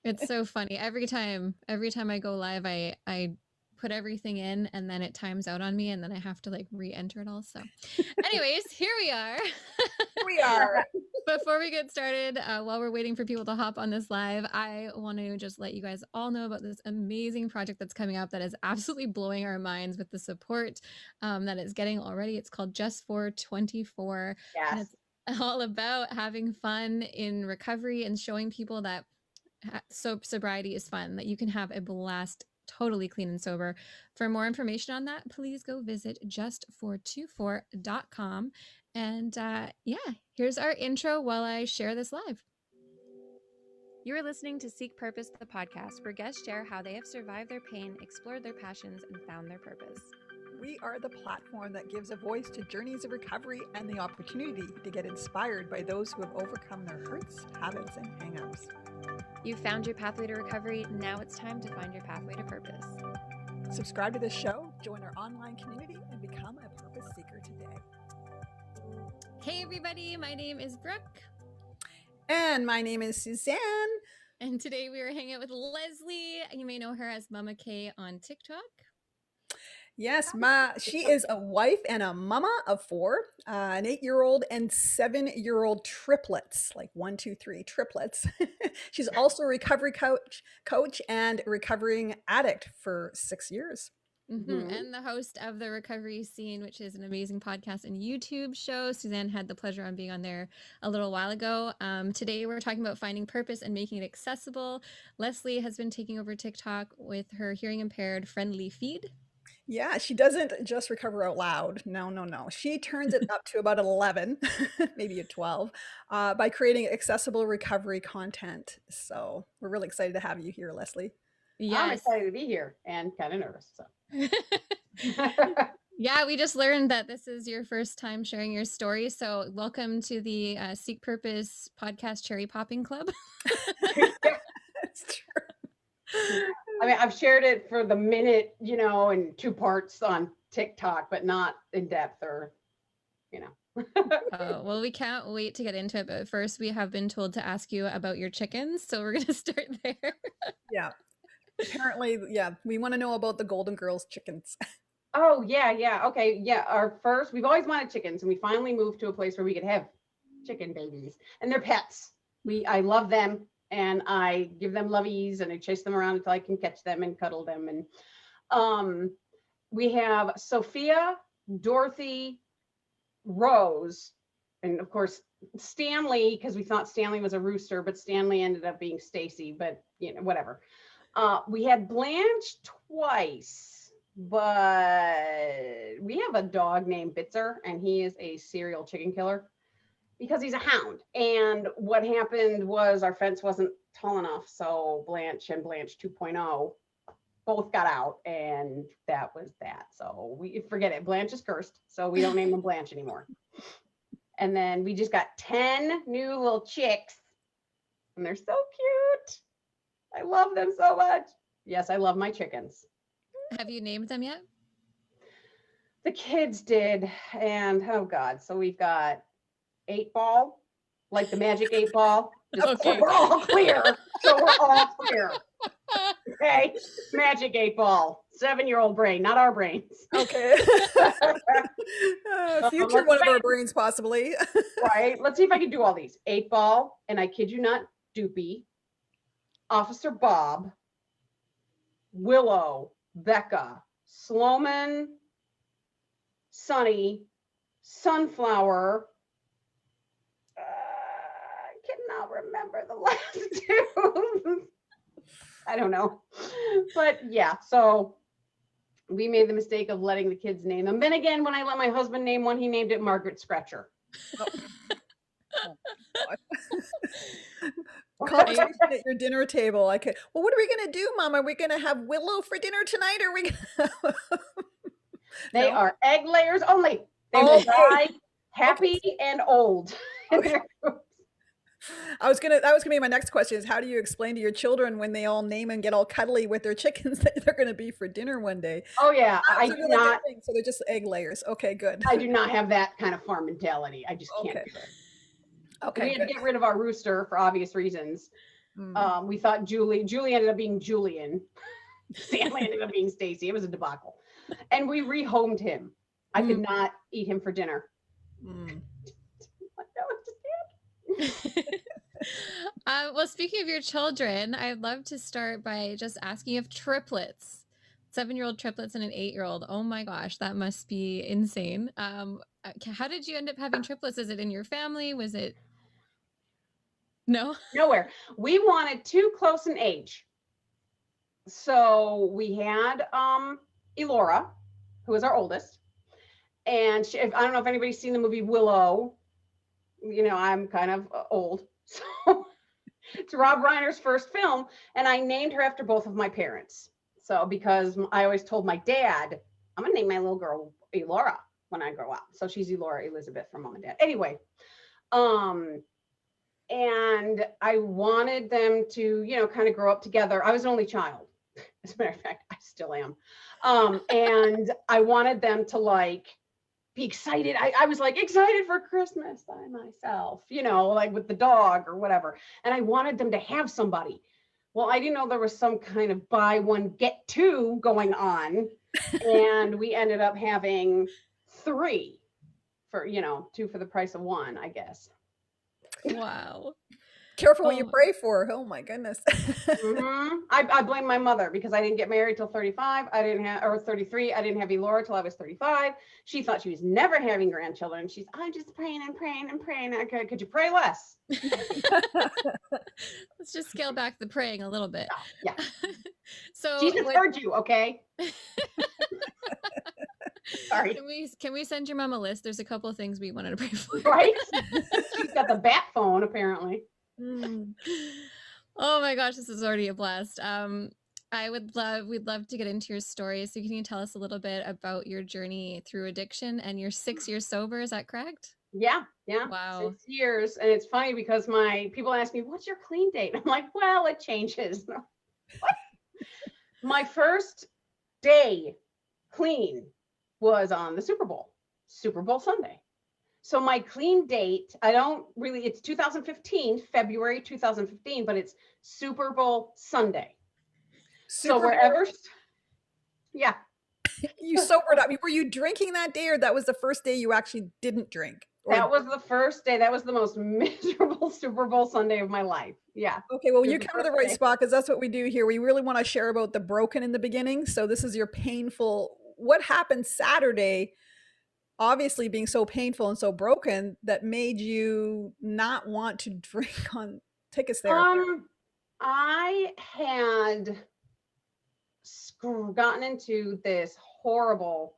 It's so funny. Every time I go live, I put everything in and then it times out on me and then I have to like re-enter it all. So anyways, here we are. Here we are. Before we get started, while we're waiting for people to hop on this live, I want to just let you guys all know about this amazing project that's coming up that is absolutely blowing our minds with the support that it's getting already. It's called Just for 24, and Yes. it's all about having fun in recovery and showing people that sobriety is fun, that you can have a blast totally clean and sober. For more information on that, please go visit justfor24.com. And yeah, here's our intro while I share this live. You are listening to Seek Purpose, the podcast, where guests share how they have survived their pain, explored their passions, and found their purpose. We are the platform that gives a voice to journeys of recovery and the opportunity to get inspired by those who have overcome their hurts, habits, and hang-ups. You've found your pathway to recovery. Now it's time to find your pathway to purpose. Subscribe to this show, join our online community, and become a purpose seeker today. Hey everybody, my name is Brooke. And my name is Suzanne. And today we are hanging out with Lesley. You may know her as Mama K on TikTok. Yes, she is a wife and a mama of 4, an 8-year-old and 7-year-old triplets, like 1, 2, 3 triplets. She's also a recovery coach and a recovering addict for 6 years. And the host of the Recovery Scene, which is an amazing podcast and YouTube show. Suzanne had the pleasure on being on there a little while ago. Today we're talking about finding purpose and making it accessible. Lesley has been taking over TikTok with her hearing impaired friendly feed. Yeah, she doesn't just recover out loud. No. She turns it up to about 11, maybe a 12, by creating accessible recovery content. So we're really excited to have you here, Lesley. Yes. I'm excited to be here and kind of nervous. So. Yeah, we just learned that this is your first time sharing your story. So welcome to the Seek Purpose podcast Cherry Popping Club. That's true. I mean, I've shared it for the minute, in 2 parts on TikTok, but not in depth or, Well, we can't wait to get into it. But first, we have been told to ask you about your chickens. So we're going to start there. Yeah. Apparently, yeah, we want to know about the Golden Girls chickens. Oh, yeah. Okay. Yeah. We've always wanted chickens, and we finally moved to a place where we could have chicken babies, and they're pets. I love them. And I give them loveys and I chase them around until I can catch them and cuddle them. And we have Sophia, Dorothy, Rose, and of course, Stanley, because we thought Stanley was a rooster, but Stanley ended up being Stacy, but whatever. We had Blanche twice, but we have a dog named Bitzer, and he is a serial chicken killer. Because he's a hound. And what happened was our fence wasn't tall enough. So Blanche and Blanche 2.0 both got out, and that was that. So we forget it. Blanche is cursed. So we don't name them Blanche anymore. And then we just got 10 new little chicks, and they're so cute. I love them so much. Yes, I love my chickens. Have you named them yet? The kids did. And oh God. So we've got 8 ball, like the magic 8 ball. Okay. So we're all clear. Okay. Magic 8 ball. 7-year-old brain, not our brains. Okay. Future one of our brains, possibly. Right. Let's see if I can do all these. 8 ball, and I kid you not, Doopy, Officer Bob, Willow, Becca, Sloman, Sunny, Sunflower. Cannot remember the last 2. I don't know. But yeah, so we made the mistake of letting the kids name them. Then again, when I let my husband name one, he named it Margaret Scratcher. Conversation at your dinner table. Well, what are we going to do, Mom? Are we going to have Willow for dinner tonight? Or are we gonna... They are egg layers only. They will die happy and old. Okay. That was gonna be my next question, is how do you explain to your children when they all name and get all cuddly with their chickens that they're going to be for dinner one day? Oh yeah, I do not. So they're just egg layers. Okay, good. I do not have that kind of farm mentality. I just can't do it. Okay, we had to get rid of our rooster for obvious reasons. We thought Julie ended up being Julian. Stanley ended up being Stacy. It was a debacle. And we rehomed him. I could not eat him for dinner. Well, speaking of your children, I'd love to start by just asking if triplets, 7-year-old triplets and an 8-year-old. Oh my gosh, that must be insane. How did you end up having triplets? Is it in your family? Was it? No? Nowhere. We wanted too close in age. So we had Elora, who was our oldest. And I don't know if anybody's seen the movie Willow. You know, I'm kind of old. So it's Rob Reiner's first film. And I named her after both of my parents. So because I always told my dad, I'm going to name my little girl Elora when I grow up. So she's Elora Elizabeth from Mom and Dad. Anyway, and I wanted them to, you know, kind of grow up together. I was an only child. As a matter of fact, I still am. And I wanted them to like be excited. I was like excited for Christmas by myself, you know, like with the dog or whatever. And I wanted them to have somebody. Well, I didn't know there was some kind of buy one, get two going on. And we ended up having 3 for, you know, 2 for the price of 1, I guess. Wow. Careful what you pray for. Oh my goodness. I blame my mother because I didn't get married till 35. I didn't have, or 33. I didn't have Elora till I was 35. She thought she was never having grandchildren. She's, I'm just praying and praying and praying. Could you pray less? Let's just scale back the praying a little bit. Yeah. So Jesus heard you, okay? Sorry. Can we send your mom a list? There's a couple of things we wanted to pray for. Right? She's got the bat phone, apparently. Oh my gosh, this is already a blast. We'd love to get into your story. So can you tell us a little bit about your journey through addiction, and you're 6 years sober, is that correct? Yeah. Wow. 6 years. And it's funny because people ask me, what's your clean date? I'm like, well, it changes. What? My first day clean was on the Super Bowl Sunday. So my clean date, it's 2015, February 2015, but it's Super Bowl Sunday. So wherever, yeah. You sobered up. Were you drinking that day, or that was the first day you actually didn't drink? That was the first day. That was the most miserable Super Bowl Sunday of my life. Yeah. Okay, well, you come to the right spot, because that's what we do here. We really want to share about the broken in the beginning. So this is your painful, what happened Saturday, obviously being so painful and so broken, that made you not want to drink on, take us there. I had gotten into this horrible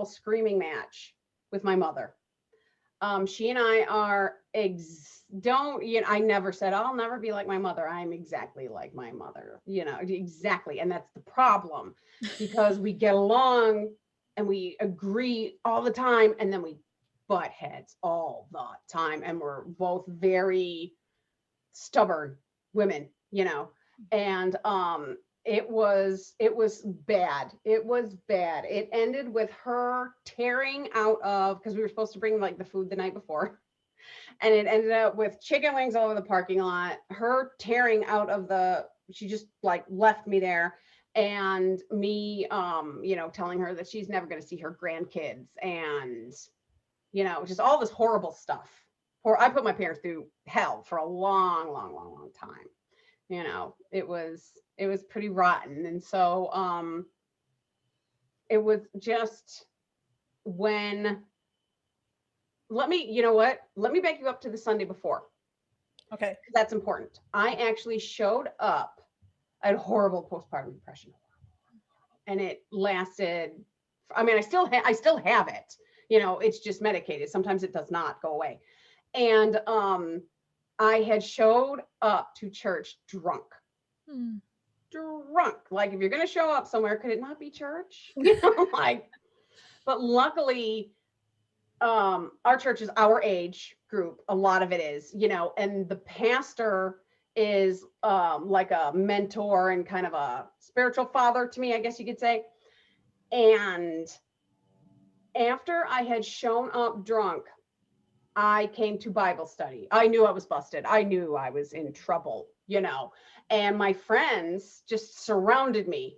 screaming match with my mother. She and I are I never said I'll never be like my mother. I'm exactly like my mother, you know, exactly. And that's the problem, because we get along and we agree all the time, and then we butt heads all the time. And we're both very stubborn women, you know, and it was bad. It was bad. It ended with her tearing out of, because we were supposed to bring like the food the night before, and it ended up with chicken wings all over the parking lot. Her tearing out of she just like left me there, and me, you know, telling her that she's never going to see her grandkids, and, you know, just all this horrible stuff. I put my parents through hell for a long time. You know, it was pretty rotten. And so it was just when, you know what? Let me back you up to the Sunday before. Okay. That's important. I actually showed up. I had horrible postpartum depression. And it lasted, I mean, I still have it. You know, it's just medicated. Sometimes it does not go away. And I had showed up to church drunk. Drunk. Like, if you're going to show up somewhere, could it not be church? You know, like, but luckily, our church is our age group. A lot of it is, you know, and the pastor is like a mentor and kind of a spiritual father to me, I guess you could say. And after I had shown up drunk, I came to Bible study. I knew I was busted. I knew I was in trouble, and my friends just surrounded me.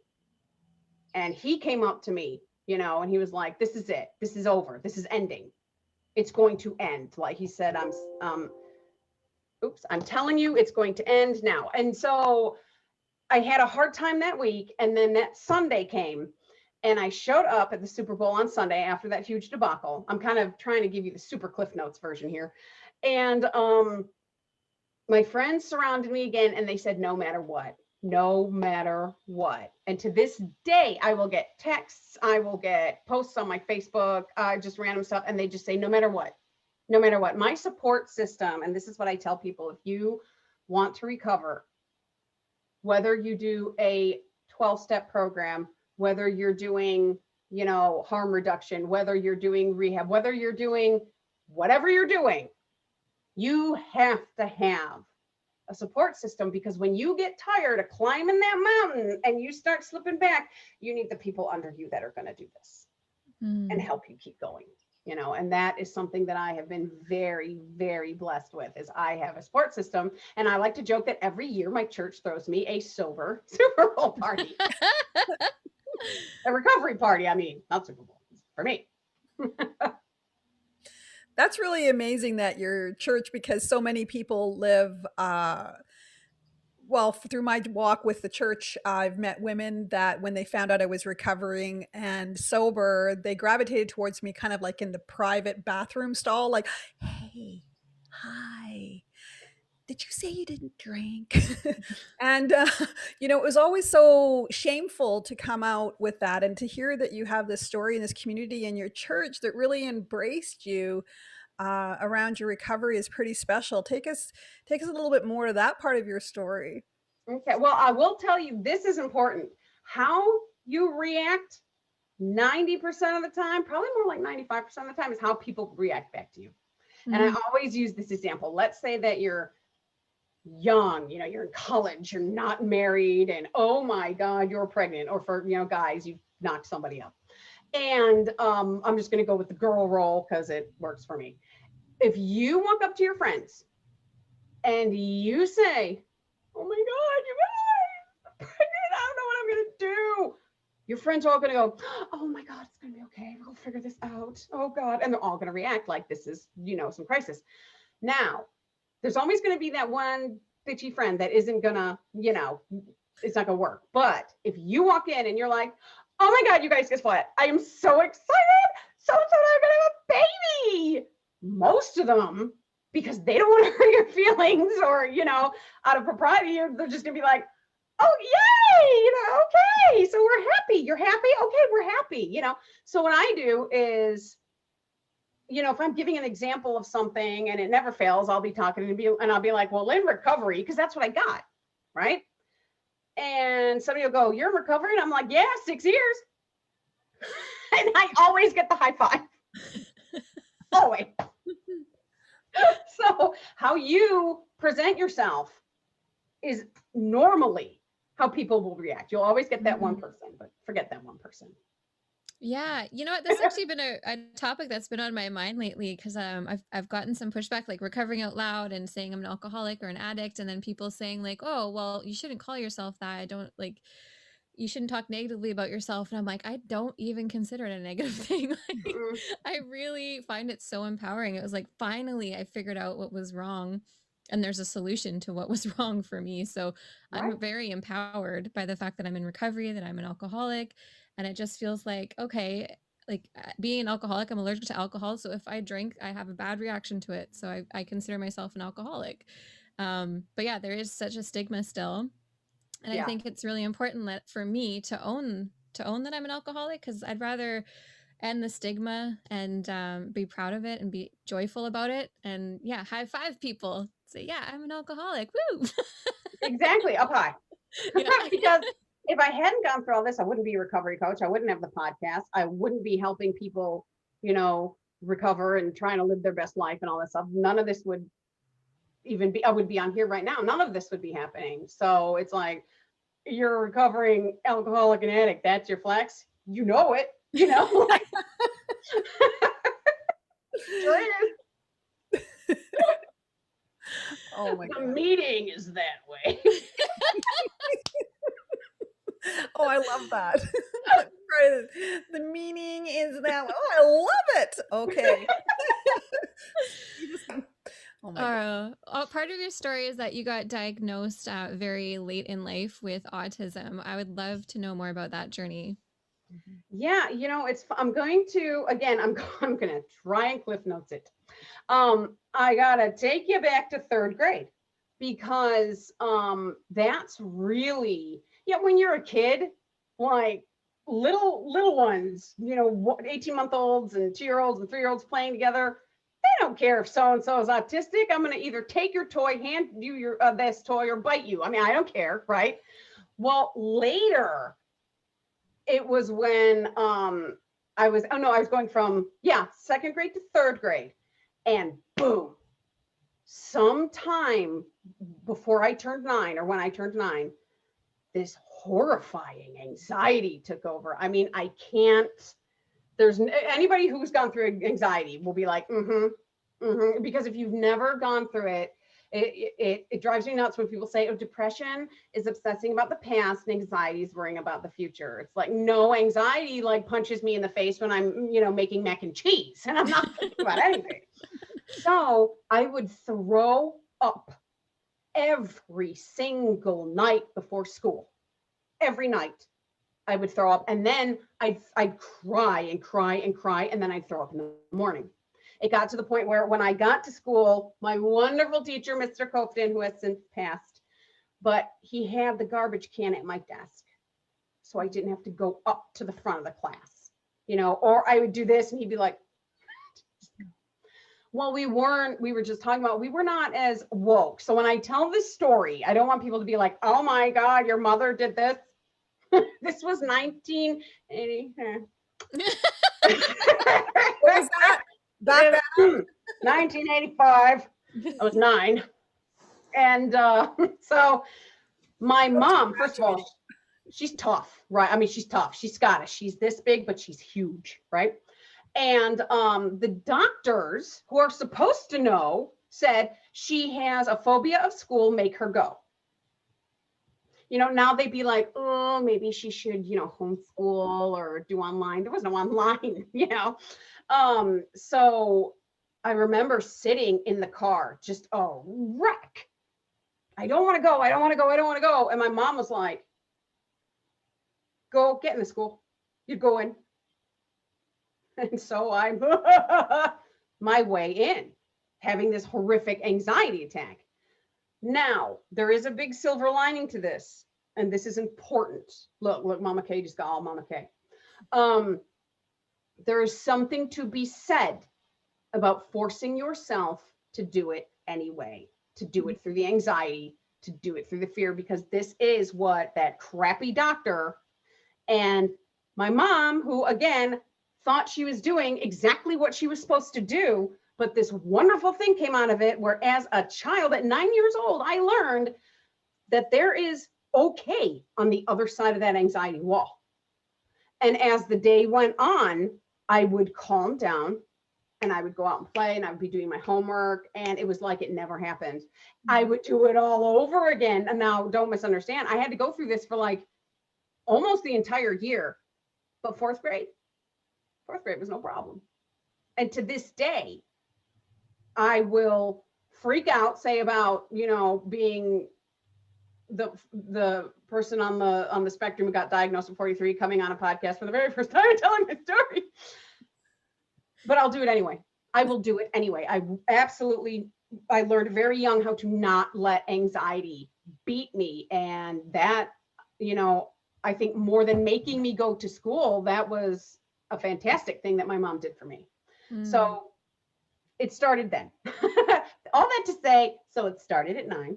And he came up to me, and he was like, this is it. This is over. This is ending. It's going to end. Like he said, I'm telling you, it's going to end now. And so I had a hard time that week. And then that Sunday came, and I showed up at the Super Bowl on Sunday after that huge debacle. I'm kind of trying to give you the super Cliff Notes version here. And my friends surrounded me again, and they said, no matter what. And to this day, I will get texts, I will get posts on my Facebook, just random stuff. And they just say, no matter what, my support system. And this is what I tell people: if you want to recover, whether you do a 12-step program, whether you're doing, harm reduction, whether you're doing rehab, whether you're doing whatever you're doing, you have to have a support system, because when you get tired of climbing that mountain and you start slipping back, you need the people under you that are going to do this and help you keep going. And that is something that I have been very, very blessed with, is I have a support system. And I like to joke that every year my church throws me a sober Super Bowl party. A recovery party. I mean, not Super Bowl for me. That's really amazing that your church, because so many people live, well, through my walk with the church, I've met women that when they found out I was recovering and sober, they gravitated towards me kind of like in the private bathroom stall, like, hey, hi, did you say you didn't drink? And, it was always so shameful to come out with that, and to hear that you have this story in this community in your church that really embraced you around your recovery is pretty special. Take us a little bit more to that part of your story. Okay. Well, I will tell you, this is important. How you react 90% of the time, probably more like 95% of the time, is how people react back to you. Mm-hmm. And I always use this example. Let's say that you're young, you're in college, you're not married, and oh my God, you're pregnant. Or for, guys, you knocked somebody up. And I'm just going to go with the girl role because it works for me. If you walk up to your friends and you say, oh my God, you guys, I'm pregnant, I don't know what I'm going to do, your friends are all going to go, oh my God, it's going to be okay. We'll figure this out. Oh God. And they're all going to react like this is, some crisis. Now, there's always going to be that one bitchy friend that isn't going to, it's not going to work. But if you walk in and you're like, oh my God, you guys, guess what? I am so excited. So excited, I'm going to have a baby. Most of them, because they don't want to hurt your feelings or, out of propriety, they're just going to be like, oh, yay, okay. So we're happy. You're happy? Okay, we're happy, So what I do is, if I'm giving an example of something and it never fails, I'll be talking and I'll be like, well, in recovery, because that's what I got, right? And somebody will go, you're in recovery? And I'm like, yeah, 6 years. And I always get the high five. Always. So how you present yourself is normally how people will react. You'll always get that one person, but forget that one person. Yeah, you know what? This has actually been a topic that's been on my mind lately, because I've gotten some pushback, like recovering out loud and saying I'm an alcoholic or an addict, and then people saying like, oh, well, you shouldn't call yourself that. I don't like. You shouldn't talk negatively about yourself. And I'm like, I don't even consider it a negative thing. Like, I really find it so empowering. It was like, finally, I figured out what was wrong, and there's a solution to what was wrong for me. So right. I'm very empowered by the fact that I'm in recovery, that I'm an alcoholic. And it just feels like, okay, like being an alcoholic, I'm allergic to alcohol. So if I drink, I have a bad reaction to it. So I consider myself an alcoholic. But yeah, there is such a stigma still. And I think it's really important that for me to own that I'm an alcoholic, because I'd rather end the stigma and be proud of it and be joyful about it. And yeah, high five people. Say, yeah, I'm an alcoholic. Woo! Exactly. Up high. Yeah. Because if I hadn't gone through all this, I wouldn't be a recovery coach. I wouldn't have the podcast. I wouldn't be helping people, recover and trying to live their best life and all that stuff. None of this would even be, I would be on here right now. None of this would be happening. So it's like, you're a recovering alcoholic and addict. That's your flex. You know it, like, sure is. Oh my The God. meeting is that way. Oh, I love that. Right. The meaning is that. Oh, I love it. Okay. You just, oh my God. Part of your story is that you got diagnosed very late in life with autism. I would love to know more about that journey. Yeah, I'm going to again. I'm going to try and cliff notes it. I gotta take you back to third grade because that's really, yeah, when you're a kid, like little ones, 18-month-olds and 2-year-olds and 3-year-olds playing together, they don't care if so and so is autistic. I'm gonna either take your toy, hand you your this toy, or bite you. I mean, I don't care, right? Well, later it was when I was, oh no, I was going from, yeah, second grade to third grade, and boom, sometime before I turned 9, or when I turned 9, this horrifying anxiety took over. I mean, I can't, there's anybody who's gone through anxiety will be like, because if you've never gone through it, it drives me nuts when people say, oh, depression is obsessing about the past and anxiety is worrying about the future. It's like, no, anxiety like punches me in the face when I'm, making mac and cheese and I'm not thinking about anything. So I would throw up every single night before school. Every night I would throw up, and then I'd cry and cry and cry, and then I'd throw up in the morning. It got to the point where when I got to school, my wonderful teacher, Mr. Cofton, who has since passed, but he had the garbage can at my desk. So I didn't have to go up to the front of the class, or I would do this and he'd be like, well, we were just talking about, we were not as woke. So when I tell this story, I don't want people to be like, oh my God, your mother did this. This was 1980. What was that? Back that 1985. I was 9. And so my mom, first of all, she's tough, right? I mean, she's tough. She's Scottish. She's this big, but she's huge, right? And the doctors who are supposed to know said she has a phobia of school, make her go. Now they'd be like, oh, maybe she should, homeschool or do online. There was no online, So I remember sitting in the car, just a wreck. I don't want to go. I don't want to go. I don't want to go. And my mom was like, go get in the school. You're going. And so I'm my way in, having this horrific anxiety attack. Now, there is a big silver lining to this, and this is important. Look, Mama K just got all Mama K. There is something to be said about forcing yourself to do it anyway, to do it through the anxiety, to do it through the fear, because this is what that crappy doctor and my mom, who again thought she was doing exactly what she was supposed to do, but this wonderful thing came out of it where, as a child at 9 years old, I learned that there is okay on the other side of that anxiety wall. And as the day went on, I would calm down and I would go out and play and I would be doing my homework, and it was like it never happened. I would do it all over again. And now, don't misunderstand, I had to go through this for like almost the entire year, but fourth grade was no problem. And to this day, I will freak out, say about, being the person on the spectrum who got diagnosed at 43, coming on a podcast for the very first time and telling my story. But I'll do it anyway. I will do it anyway. I learned very young how to not let anxiety beat me. And that, I think more than making me go to school, that was a fantastic thing that my mom did for me. So it started then. All that to say, so it started at 9.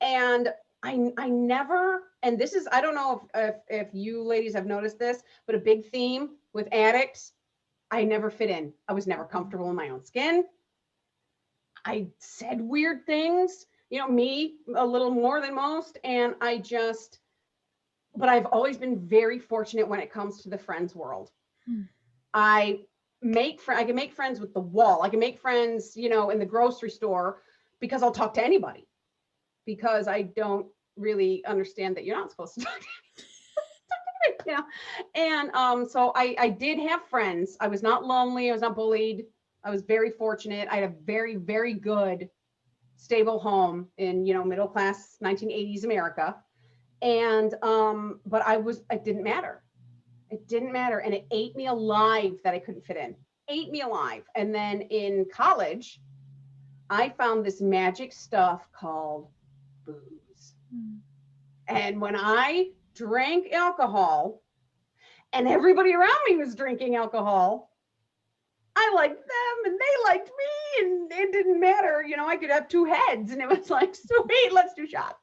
And I never, and this is, I don't know if you ladies have noticed this, but a big theme with addicts, I never fit in. I was never comfortable in my own skin. I said weird things, me a little more than most. And but I've always been very fortunate when it comes to the friends world. I can make friends with the wall. I can make friends, in the grocery store, because I'll talk to anybody, because I don't really understand that you're not supposed to talk to anybody, you know? And so I did have friends. I was not lonely. I was not bullied. I was very fortunate. I had a very, very good, stable home in, middle class 1980s America. And but it didn't matter. It didn't matter. And it ate me alive that I couldn't fit in. Ate me alive. And then in college, I found this magic stuff called booze. And when I drank alcohol and everybody around me was drinking alcohol, I liked them and they liked me, and it didn't matter. I could have two heads and it was like, sweet, let's do shots.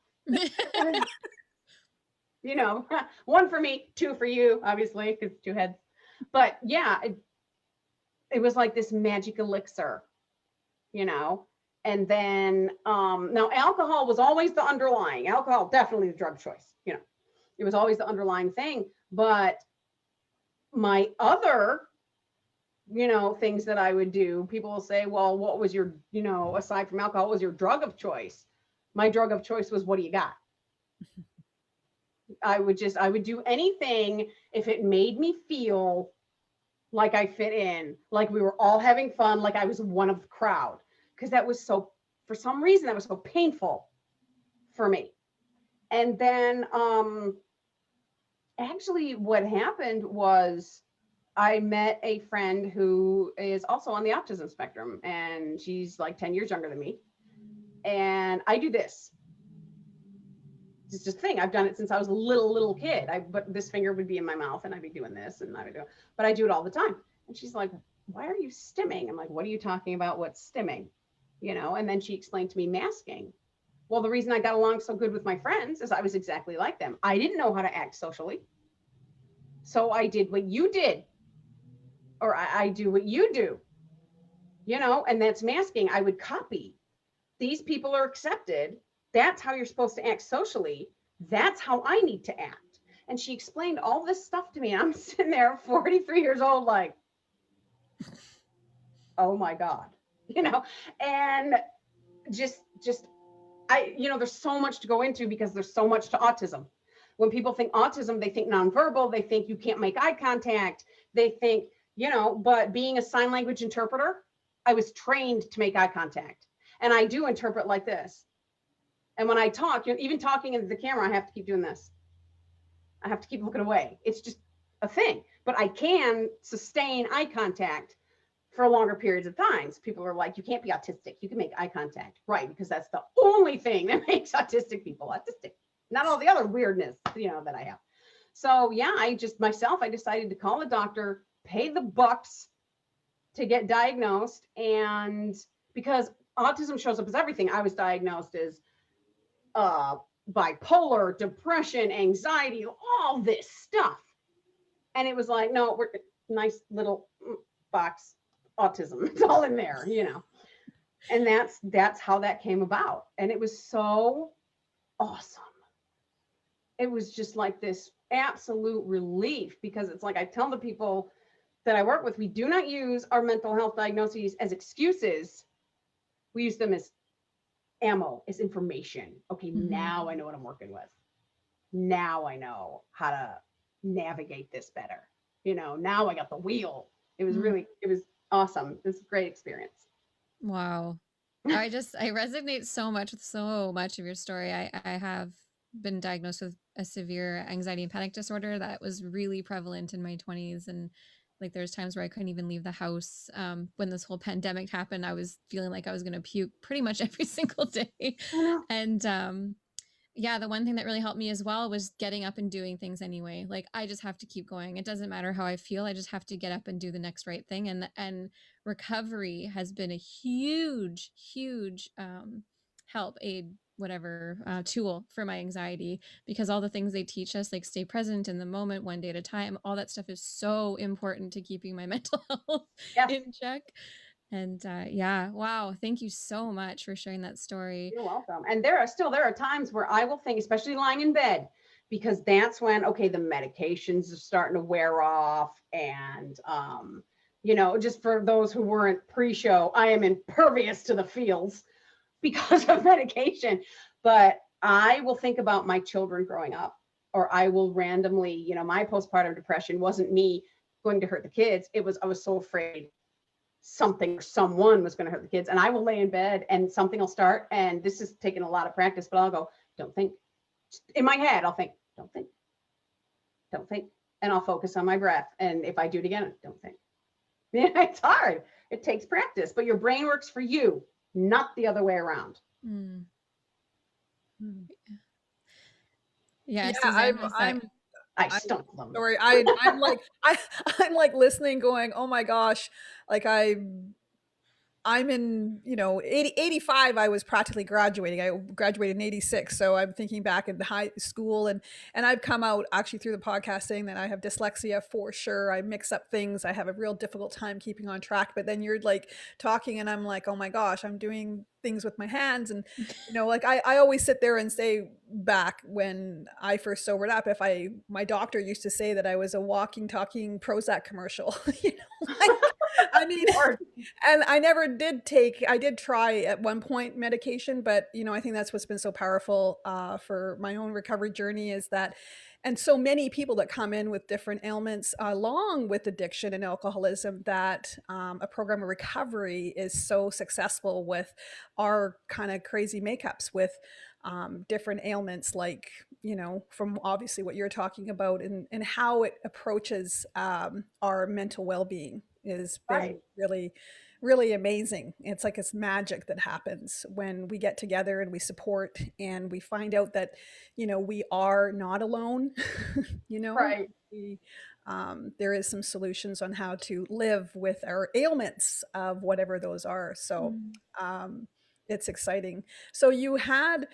One for me, two for you, obviously, because two heads. But yeah, it was like this magic elixir, and then now alcohol was always the underlying. Alcohol, definitely the drug choice, it was always the underlying thing. But my other things that I would do, people will say, well, what was your, aside from alcohol, what was your drug of choice? My drug of choice was, what do you got? I would do anything if it made me feel like I fit in, like we were all having fun, like I was one of the crowd. Because that was for some reason, that was so painful for me. And then actually what happened was I met a friend who is also on the autism spectrum, and she's like 10 years younger than me. And I do this. It's just a thing. I've done it since I was a little kid. But this finger would be in my mouth and I'd be doing this and I would do it. But I do it all the time. And she's like, why are you stimming? I'm like, what are you talking about? What's stimming? And then she explained to me masking. Well, the reason I got along so good with my friends is I was exactly like them. I didn't know how to act socially. So I did what you did. Or I do what you do, and that's masking. I would copy. These people are accepted. That's how you're supposed to act socially. That's how I need to act. And she explained all this stuff to me. And I'm sitting there 43 years old, like, oh my God, and just there's so much to go into because there's so much to autism. When people think autism, they think nonverbal. They think you can't make eye contact. They think, but being a sign language interpreter, I was trained to make eye contact. And I do interpret like this. And when I talk, even talking into the camera, I have to keep doing this. I have to keep looking away. It's just a thing. But I can sustain eye contact for longer periods of times. People are like, you can't be autistic. You can make eye contact. Right, because that's the only thing that makes autistic people autistic. Not all the other weirdness, that I have. So yeah, I decided to call a doctor, pay the bucks to get diagnosed. And because autism shows up as everything, I was diagnosed as bipolar, depression, anxiety, all this stuff. And it was like, no, we're nice little box, autism. It's all in there, And that's how that came about. And it was so awesome. It was just like this absolute relief, because it's like I tell the people that I work with, we do not use our mental health diagnoses as excuses. We use them as ammo, as information. Okay, now I know what I'm working with. Now I know how to navigate this better. Now I got the wheel. It was it was awesome. It was a great experience. Wow. I resonate so much with so much of your story. I have been diagnosed with a severe anxiety and panic disorder that was really prevalent in my 20s. And like there's times where I couldn't even leave the house. When this whole pandemic happened, I was feeling like I was going to puke pretty much every single day. And yeah, the one thing that really helped me as well was getting up and doing things anyway. Like I just have to keep going. It doesn't matter how I feel. I just have to get up and do the next right thing. And recovery has been a huge, huge help, aid, whatever tool for my anxiety, because all the things they teach us, like stay present in the moment, one day at a time, all that stuff is so important to keeping my mental health in check. And yeah, wow. Thank you so much for sharing that story. You're welcome. And there are times where I will think, especially lying in bed, because that's when, okay, the medications are starting to wear off. And, just for those who weren't pre-show, I am impervious to the feels. because of medication. But I will think about my children growing up, or I will randomly, you know, my postpartum depression wasn't me going to hurt the kids. It was, I was so afraid something or someone was going to hurt the kids. And I will lay in bed and something will start. And this is taking a lot of practice, but I'll go, don't think. In my head, I'll think, don't think, don't think. And I'll focus on my breath. And if I do it again, don't think. Yeah, it's hard. It takes practice, but your brain works for you, not the other way around. Mm. Mm. Yeah, Yeah, Suzanne has that. I I'm stunk them. sorry. I'm like I'm like listening, going, oh my gosh, like I'm in, you know, 85, I was practically graduating. I graduated in 86. So I'm thinking back in the high school, and I've come out actually through the podcast saying that I have dyslexia for sure. I mix up things. I have a real difficult time keeping on track. But then you're like talking and I'm like, oh my gosh, I'm doing things with my hands. And, you know, like I always sit there and say back when I first sobered up, my doctor used to say that I was a walking, talking Prozac commercial, you know, like, I mean, and I did try at one point medication, but you know, I think that's what's been so powerful for my own recovery journey is that, and so many people that come in with different ailments along with addiction and alcoholism, that a program of recovery is so successful with our kind of crazy makeups with different ailments, like, you know, from obviously what you're talking about, and how it approaches our mental well-being has been Right. really, really amazing. It's like it's magic that happens when we get together and we support and we find out that, you know, we are not alone. You know, Right. there is some solutions on how to live with our ailments of whatever those are. So Mm. it's exciting. So you had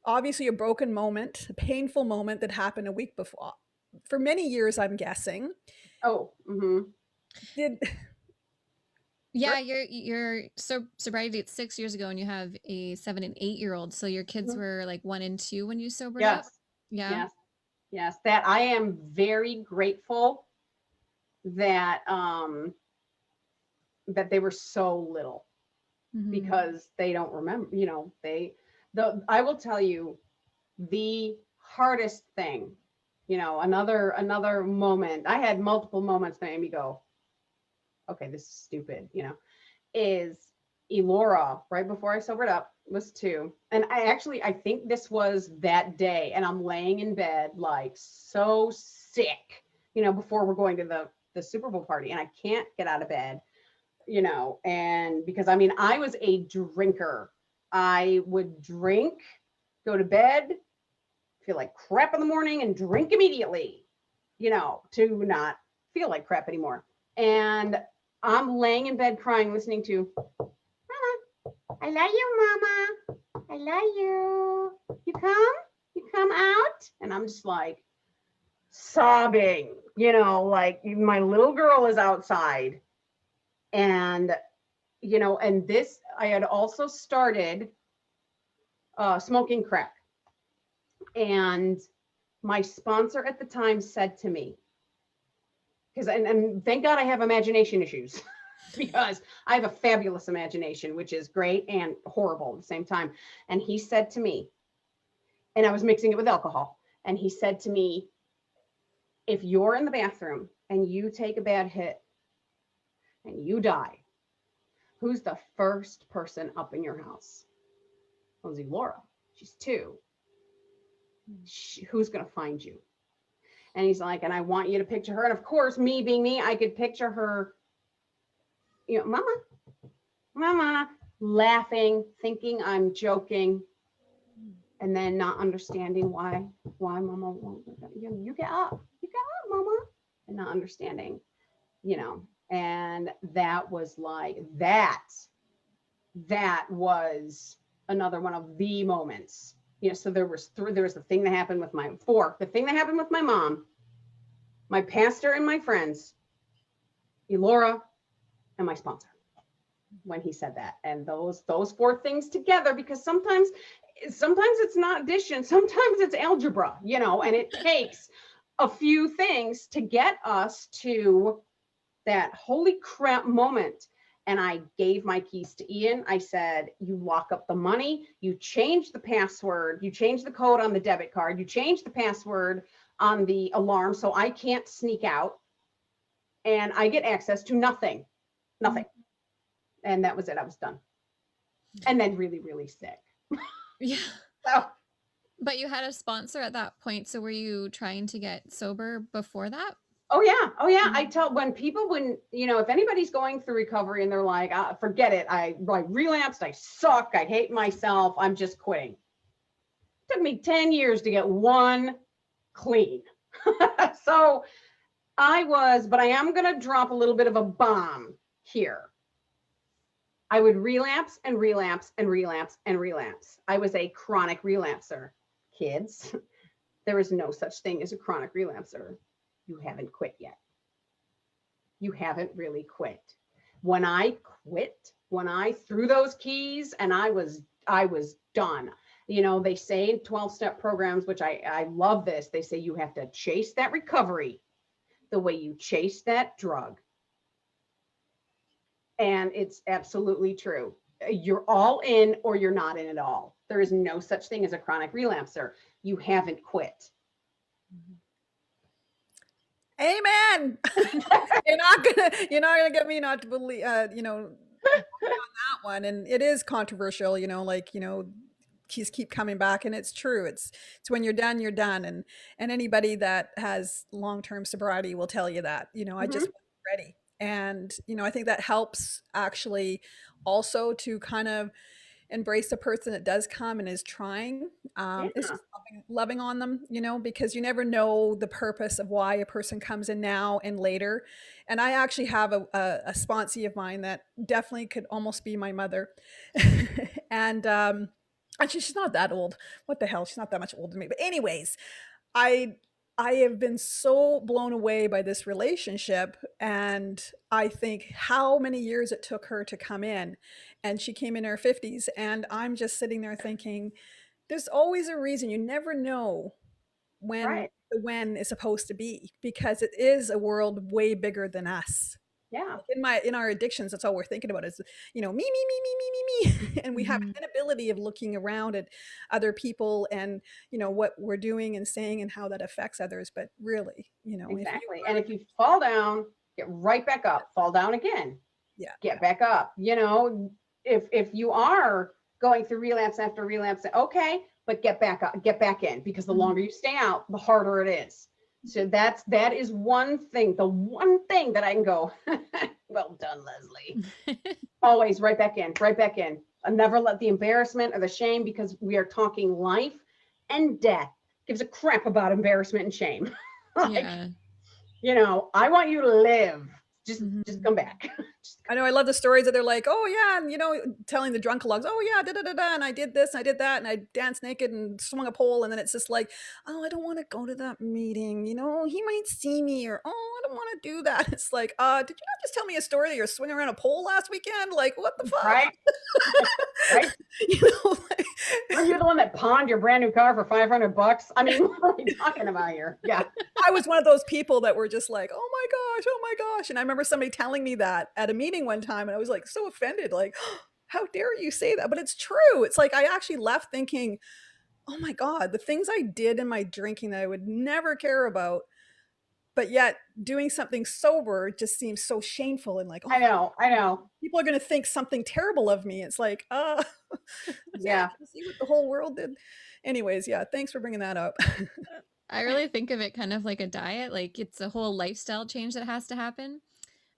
obviously a broken moment, a painful moment that happened a week before. For many years, I'm guessing. Oh, Did Yeah, your sobriety at 6 years ago, and you have a 7 and 8 year old. So your kids mhm. were like 1 and 2 when you sobered up. Yes, Yeah. yes, yes. That I am very grateful that that they were so little, Mm-hmm. because they don't remember, you know, I will tell you the hardest thing, you know, another moment. I had multiple moments that made me go, okay, this is stupid, you know, is Elora, right before I sobered up, was 2. And I think this was that day, and I'm laying in bed like so sick, you know, before we're going to the Super Bowl party, and I can't get out of bed, you know, and because I mean, I was a drinker. I would drink, go to bed, feel like crap in the morning, and drink immediately, you know, to not feel like crap anymore. And I'm laying in bed crying, listening to, Mama, I love you, Mama. I love you. You come? You come out? And I'm just like sobbing, you know, like my little girl is outside. And, you know, and this, I had also started smoking crack. And my sponsor at the time said to me, because, and thank God I have imagination issues. Because I have a fabulous imagination, which is great and horrible at the same time. And he said to me, and I was mixing it with alcohol, and he said to me, if you're in the bathroom and you take a bad hit and you die, who's the first person up in your house? It was Laura. She's 2. Who's going to find you? And he's like, and I want you to picture her. And of course, me being me, I could picture her, you know, Mama, Mama, laughing, thinking I'm joking, and then not understanding why Mama won't. You get up, Mama, and not understanding, you know. And that was like that. That was another one of the moments, you know. So there was 3. There was the thing that happened with my 4. The thing that happened with my mom, my pastor, and my friends, Elora, and my sponsor, when he said that. And those 4 things together, because sometimes it's not addition, sometimes it's algebra, you know, and it takes a few things to get us to that holy crap moment. and I gave my keys to Ian. I said, you lock up the money, you change the password, you change the code on the debit card, you change the password on the alarm so I can't sneak out, and I get access to nothing. And that was it. I was done. And then really, really sick. Yeah. So, But you had a sponsor at that point. So were you trying to get sober before that? oh yeah. I tell when if anybody's going through recovery and they're like, forget it, I relapsed, I suck, I hate myself, I'm just quitting. It took me 10 years to get one clean. So but I am going to drop a little bit of a bomb here. I would relapse and relapse and relapse and relapse. I was a chronic relapser. Kids, there is no such thing as a chronic relapser. You haven't quit yet. You haven't really quit. When I quit, when I threw those keys and I was done. They say in 12-step programs, which I love this, they say you have to chase that recovery the way you chase that drug. And it's absolutely true. You're all in or you're not in at all. There is no such thing as a chronic relapser. You haven't quit. Amen. You're not gonna get me not to believe, on that one. And it is controversial, keep coming back, and it's true. It's when you're done, you're done. And anybody that has long-term sobriety will tell you that, I just wasn't ready. And, I think that helps actually also to kind of embrace the person that does come and is trying. It's just loving on them, because you never know the purpose of why a person comes in now and later. And I actually have a sponsee of mine that definitely could almost be my mother. And actually, she's not that old. What the hell? She's not that much older than me. But anyways, I I have been so blown away by this relationship, and I think how many years it took her to come in, and she came in her 50s, and I'm just sitting there thinking, there's always a reason. You never know when Right. the when is supposed to be, because it is a world way bigger than us. Yeah. Like in our addictions, that's all we're thinking about is, me, and we have Mhm. an inability of looking around at other people and what we're doing and saying and how that affects others. But really, if you Exactly. And are, if you fall down, get right back up, fall down again, yeah, get back up. If you are going through relapse after relapse, okay, but get back up, get back in, because the Mhm. longer you stay out, the harder it is. So that is one thing, the one thing that I can go, well done, Lesley. Always right back in, right back in. I never let the embarrassment or the shame, because we are talking life and death. Gives a crap about embarrassment and shame. Like, Yeah. I want you to live. Just Mhm. come back. I know I love the stories that they're like, oh yeah, and telling the drunkalugs, oh yeah, da da da da, and I did this, and I did that, and I danced naked and swung a pole, and then it's just like, oh, I don't want to go to that meeting, he might see me, or oh, I don't want to do that. It's like, did you not just tell me a story that you're swinging around a pole last weekend? Like, what the fuck? Right? Right? Like, Weren't you the one that pawned your brand new car for $500? I mean, what are we talking about here? Yeah. I was one of those people that were just like, oh my gosh, oh my gosh. And I remember somebody telling me that at a meeting one time, and I was like so offended, like, oh, how dare you say that? But it's true. It's like I actually left thinking, oh my God, the things I did in my drinking that I would never care about, but yet doing something sober just seems so shameful and like, oh I my, know. I know. people are going to think something terrible of me. It's like, yeah, Yeah. you see what the whole world did. Anyways, yeah, thanks for bringing that up. I really think of it kind of like a diet. Like it's a whole lifestyle change that has to happen.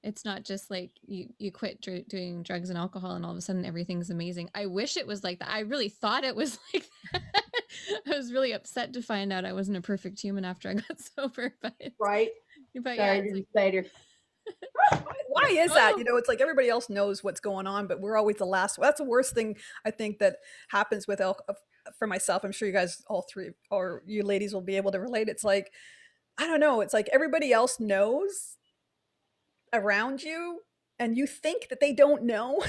It's not just like you quit doing drugs and alcohol and all of a sudden everything's amazing. I wish it was like that. I really thought it was like that. I was really upset to find out I wasn't a perfect human after I got sober, Right. but yeah, Sorry it's to like say to Why is that? oh, It's like everybody else knows what's going on, but we're always the last. That's the worst thing I think that happens with for myself. I'm sure you guys, all three, or you ladies, will be able to relate. It's like, I don't know. It's like everybody else knows around you, and you think that they don't know.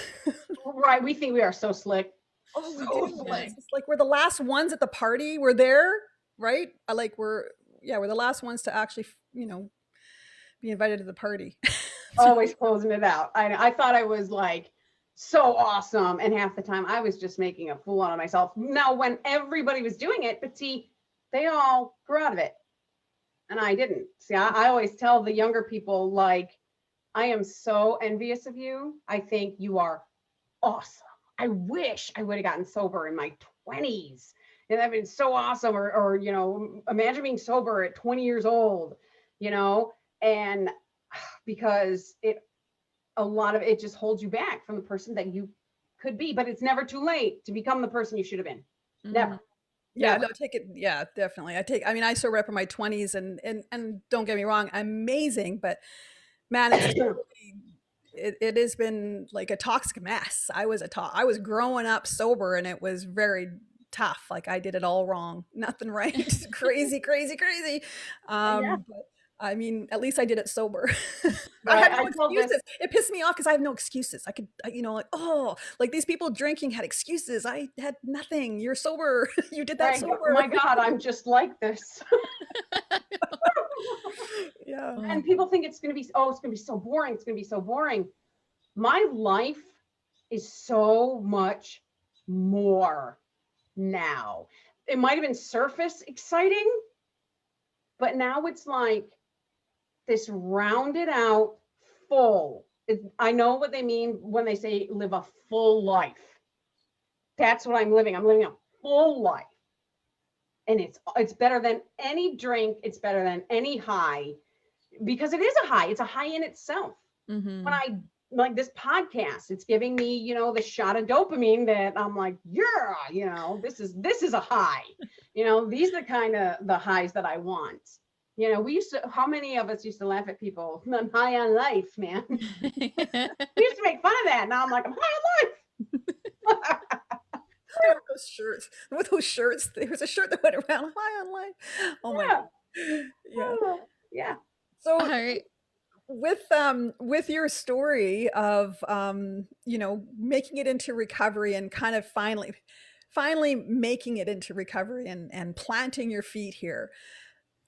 right. We think we are so slick. Oh, we So do. slick. yeah. It's just like we're the last ones at the party. We're there, right? Like we're the last ones to actually, be invited to the party. always closing it out. I thought I was like so awesome. And half the time I was just making a fool out of myself. Now, when everybody was doing it, but see, they all grew out of it and I didn't. See, I always tell the younger people, like, I am so envious of you. I think you are awesome. I wish I would have gotten sober in my 20s. And that'd been so awesome. Or, you know, imagine being sober at 20 years old, you know, and because a lot of it just holds you back from the person that you could be, but it's never too late to become the person you should have been. Mhm. Never, Yeah, never. no, take it. Yeah, definitely. I mean, I sober up in my 20s and don't get me wrong, amazing, but man, it's totally it has been like a toxic mess. I was growing up sober and it was very tough. Like I did it all wrong. Nothing right. Crazy, crazy, crazy. Yeah, But I mean, at least I did it sober. I right. had I no told this. excuses. It pissed me off because I have no excuses. You know, like, oh, like these people drinking had excuses. I had nothing. You're sober. You did that Right. Oh my sober. God, I'm just like this. Yeah. Oh. And people think it's going to be, oh, it's going to be so boring. It's going to be so boring. My life is so much more now. It might have been surface exciting, but now it's like this rounded out full. I know what they mean when they say live a full life. That's what I'm living. I'm living a full life. And it's better than any drink, it's better than any high because it is a high. It's a high in itself. When Mhm. I like this podcast, it's giving me, you know, the shot of dopamine that I'm like, yeah, you know, this is a high. You know, these are kind of the highs that I want. You know, we used to, how many of us used to laugh at people? I'm high on life, man. We used to make fun of that. Now I'm like, I'm high on life. Remember those shirts. With those shirts, there was a shirt that went around high on life. Oh my Yeah. god. Yeah. Yeah. All So right. with your story of you know, making it into recovery and kind of finally making it into recovery and planting your feet here.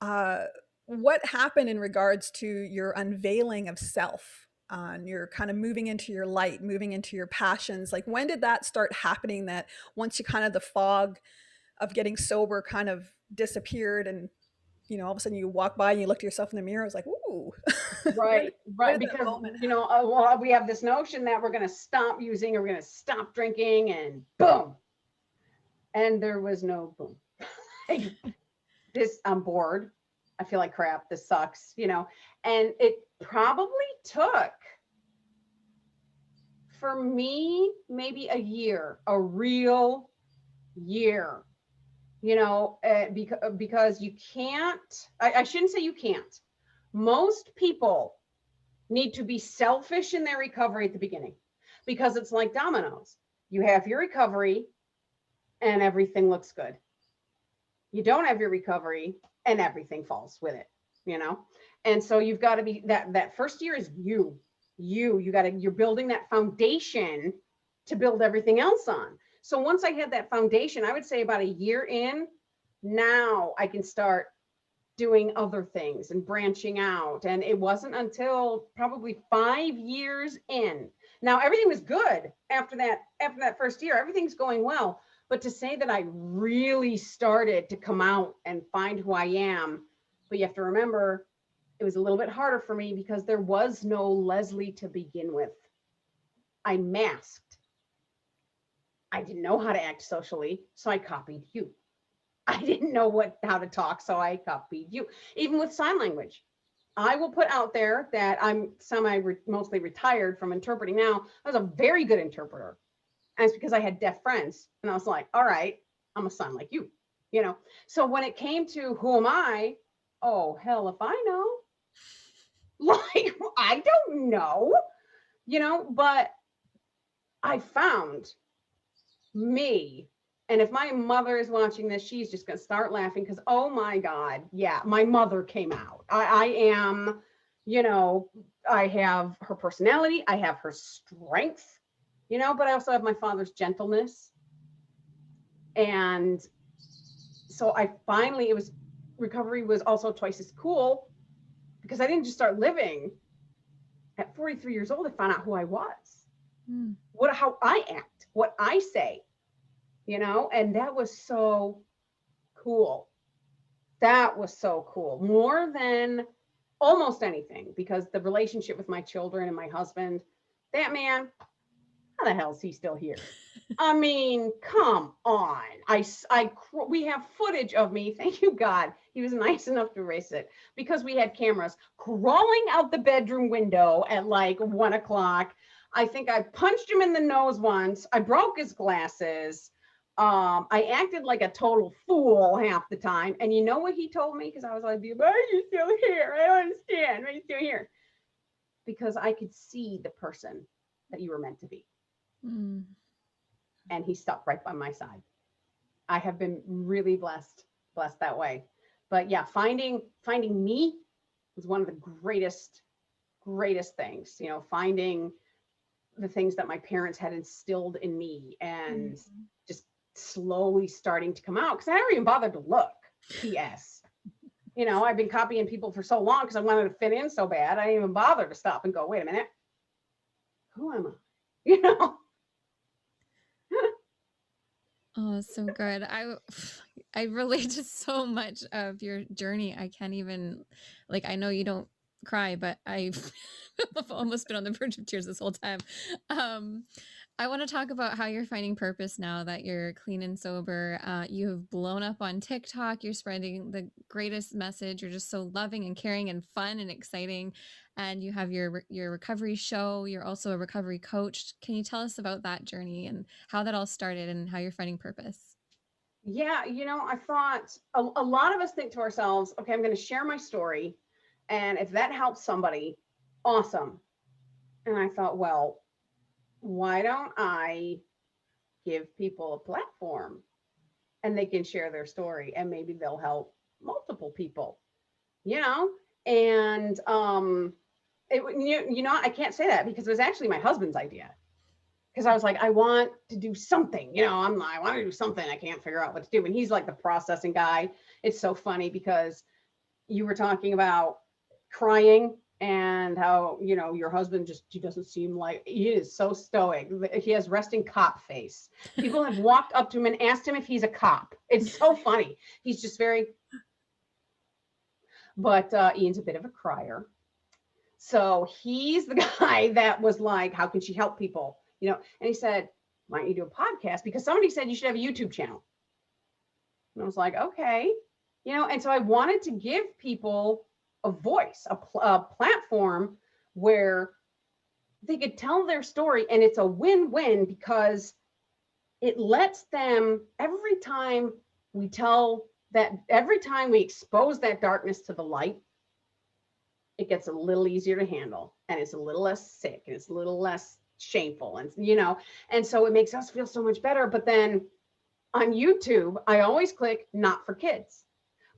Uh what happened in regards to your unveiling of self? And you're kind of moving into your light, moving into your passions. Like when did that start happening that once you kind of the fog of getting sober kind of disappeared and you know all of a sudden you walk by and you look at yourself in the mirror, I was like, ooh. when, Right, when right. did that Because, moment you know, well, we have this notion that we're going to stop using or we're going to stop drinking and boom. And there was no boom. Like, this, I'm bored. I feel like crap. This sucks, you know. And it probably took for me maybe a year, a real year, you know, because you can't, I shouldn't say you can't. Most people need to be selfish in their recovery at the beginning because it's like dominoes. You have your recovery and everything looks good. You don't have your recovery and everything falls with it, you know? And so you've got to be that first year is you got to, you're building that foundation to build everything else on. So once I had that foundation, I would say about a year in, now I can start doing other things and branching out. And it wasn't until probably 5 years in. Now everything was good after that first year, everything's going well. But to say that I really started to come out and find who I am, but you have to remember it was a little bit harder for me because there was no Lesley to begin with. I masked. I didn't know how to act socially, so I copied you. I didn't know how to talk, so I copied you. Even with sign language, I will put out there that I'm mostly retired from interpreting now. I was a very good interpreter, and it's because I had deaf friends, and I was like, all right, I'm gonna sound like you, you know. So when it came to who am I, oh hell if I know, like I don't know, you know. But I found me. And if my mother is watching this, she's just going to start laughing because, oh my God, yeah, my mother came out. I am, you know, I have her personality, I have her strength, you know, but I also have my father's gentleness. And so I finally, recovery was also twice as cool because I didn't just start living. At 43 years old, I found out who I was, Mm. how I act, what I say, and that was so cool. That was so cool. More than almost anything, because the relationship with my children and my husband, that man, how the hell is he still here? I mean, come on. We have footage of me. Thank you, God. He was nice enough to erase it because we had cameras crawling out the bedroom window at like 1 o'clock. I think I punched him in the nose once. I broke his glasses. I acted like a total fool half the time. And you know what he told me? Because I was like, why are you still here? I don't understand. Why are you still here? Because I could see the person that you were meant to be. Mm. And he stuck right by my side. I have been really blessed that way. But yeah, finding me was one of the greatest things, finding the things that my parents had instilled in me and just slowly starting to come out, because I never even bothered to look. PS. I've been copying people for so long because I wanted to fit in so bad. I didn't even bother to stop and go, wait a minute. Who am I? Oh, so good. I relate to so much of your journey. I can't even, like, I know you don't cry, but I've almost been on the verge of tears this whole time. Um, I want to talk about how you're finding purpose now that you're clean and sober. You've blown up on TikTok. You're spreading the greatest message. You're just so loving and caring and fun and exciting. And you have your recovery show. You're also a recovery coach. Can you tell us about that journey and how that all started and how you're finding purpose? Yeah, I thought a lot of us think to ourselves, okay, I'm going to share my story. And if that helps somebody, awesome. And I thought, well, why don't I give people a platform and they can share their story and maybe they'll help multiple people, you know? And I can't say that because it was actually my husband's idea. Because I was like, I want to do something, I want to do something. I can't figure out what to do. And he's like the processing guy. It's so funny because you were talking about crying and how, your husband he doesn't seem like, he is so stoic. He has resting cop face. People have walked up to him and asked him if he's a cop. It's so funny. He's just but Ian's a bit of a crier. So he's the guy that was like, how can she help people? And he said, why don't you do a podcast? Because somebody said you should have a YouTube channel. And I was like, okay. And so I wanted to give people a voice, a platform where they could tell their story. And it's a win-win because it lets them, every time we expose that darkness to the light, it gets a little easier to handle and it's a little less sick and it's a little less shameful. And so it makes us feel so much better. But then on YouTube, I always click not for kids.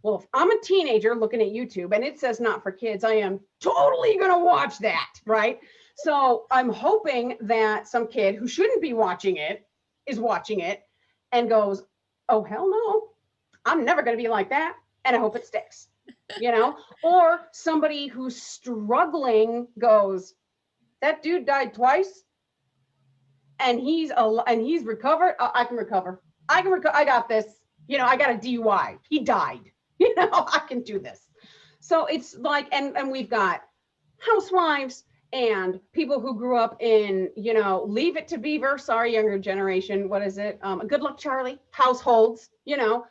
Well, if I'm a teenager looking at YouTube and it says not for kids, I am totally going to watch that, right? So I'm hoping that some kid who shouldn't be watching it is watching it and goes, oh, hell no, I'm never going to be like that. And I hope it sticks, or somebody who's struggling goes, that dude died twice and he's recovered. I can recover. I got this. I got a DUI. He died. I can do this. So it's like, and we've got housewives and people who grew up in, Leave It to Beaver. Sorry, younger generation. What is it? Good Luck Charlie. Households. People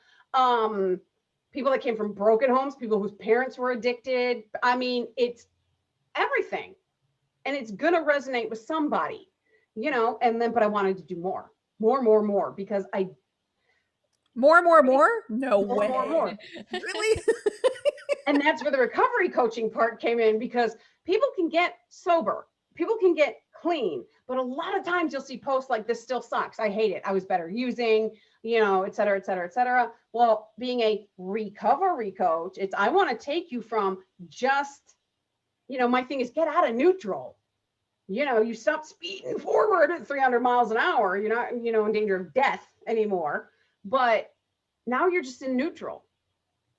that came from broken homes. People whose parents were addicted. I mean, it's everything, and it's gonna resonate with somebody. But I wanted to do more because More? No way. more. Really? And that's where the recovery coaching part came in, because people can get sober, people can get clean, but a lot of times you'll see posts like, this still sucks, I hate it, I was better using, et cetera, et cetera, et cetera. Well, being a recovery coach, I want to take you from just, my thing is get out of neutral. You stop speeding forward at 300 miles an hour. You're not, in danger of death anymore. But now you're just in neutral.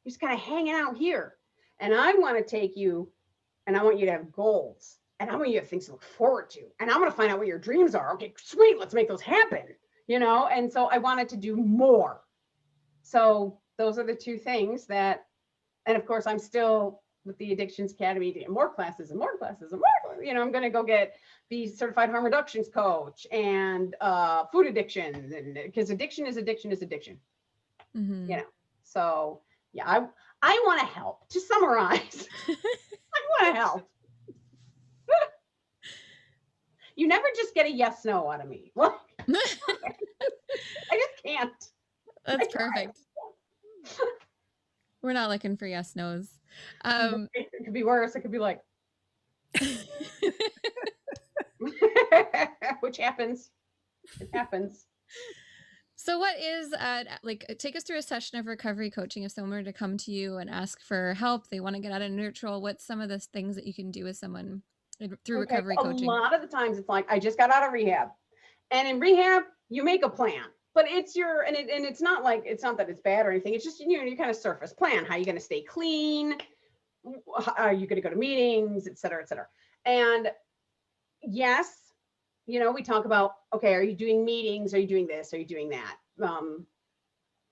You're just kind of hanging out here. And I want to take you, and I want you to have goals and I'm going to have things to look forward to. And I'm going to find out what your dreams are. Okay, sweet. Let's make those happen. And so I wanted to do more. So those are the two things that, and of course, I'm still with the Addictions Academy doing more classes and more classes and more. I'm going to go get the certified harm reductions coach and food addictions, and because addiction is addiction is addiction. Mm-hmm. So yeah, I want to help. To summarize, I want to help. You never just get a yes no out of me. Well, I just can't. That's perfect. We're not looking for yes nos. It could be worse. It could be like, which happens. It happens. So what is take us through a session of recovery coaching if someone were to come to you and ask for help, they want to get out of neutral, what's some of the things that you can do with someone through recovery coaching? A lot of the times it's like, I just got out of rehab. And in rehab, you make a plan. But it's it's not that it's bad or anything. It's just, you kind of surface plan. How are you going to stay clean? Are you going to go to meetings, et cetera, et cetera. And yes, we talk about, okay, are you doing meetings? Are you doing this? Are you doing that?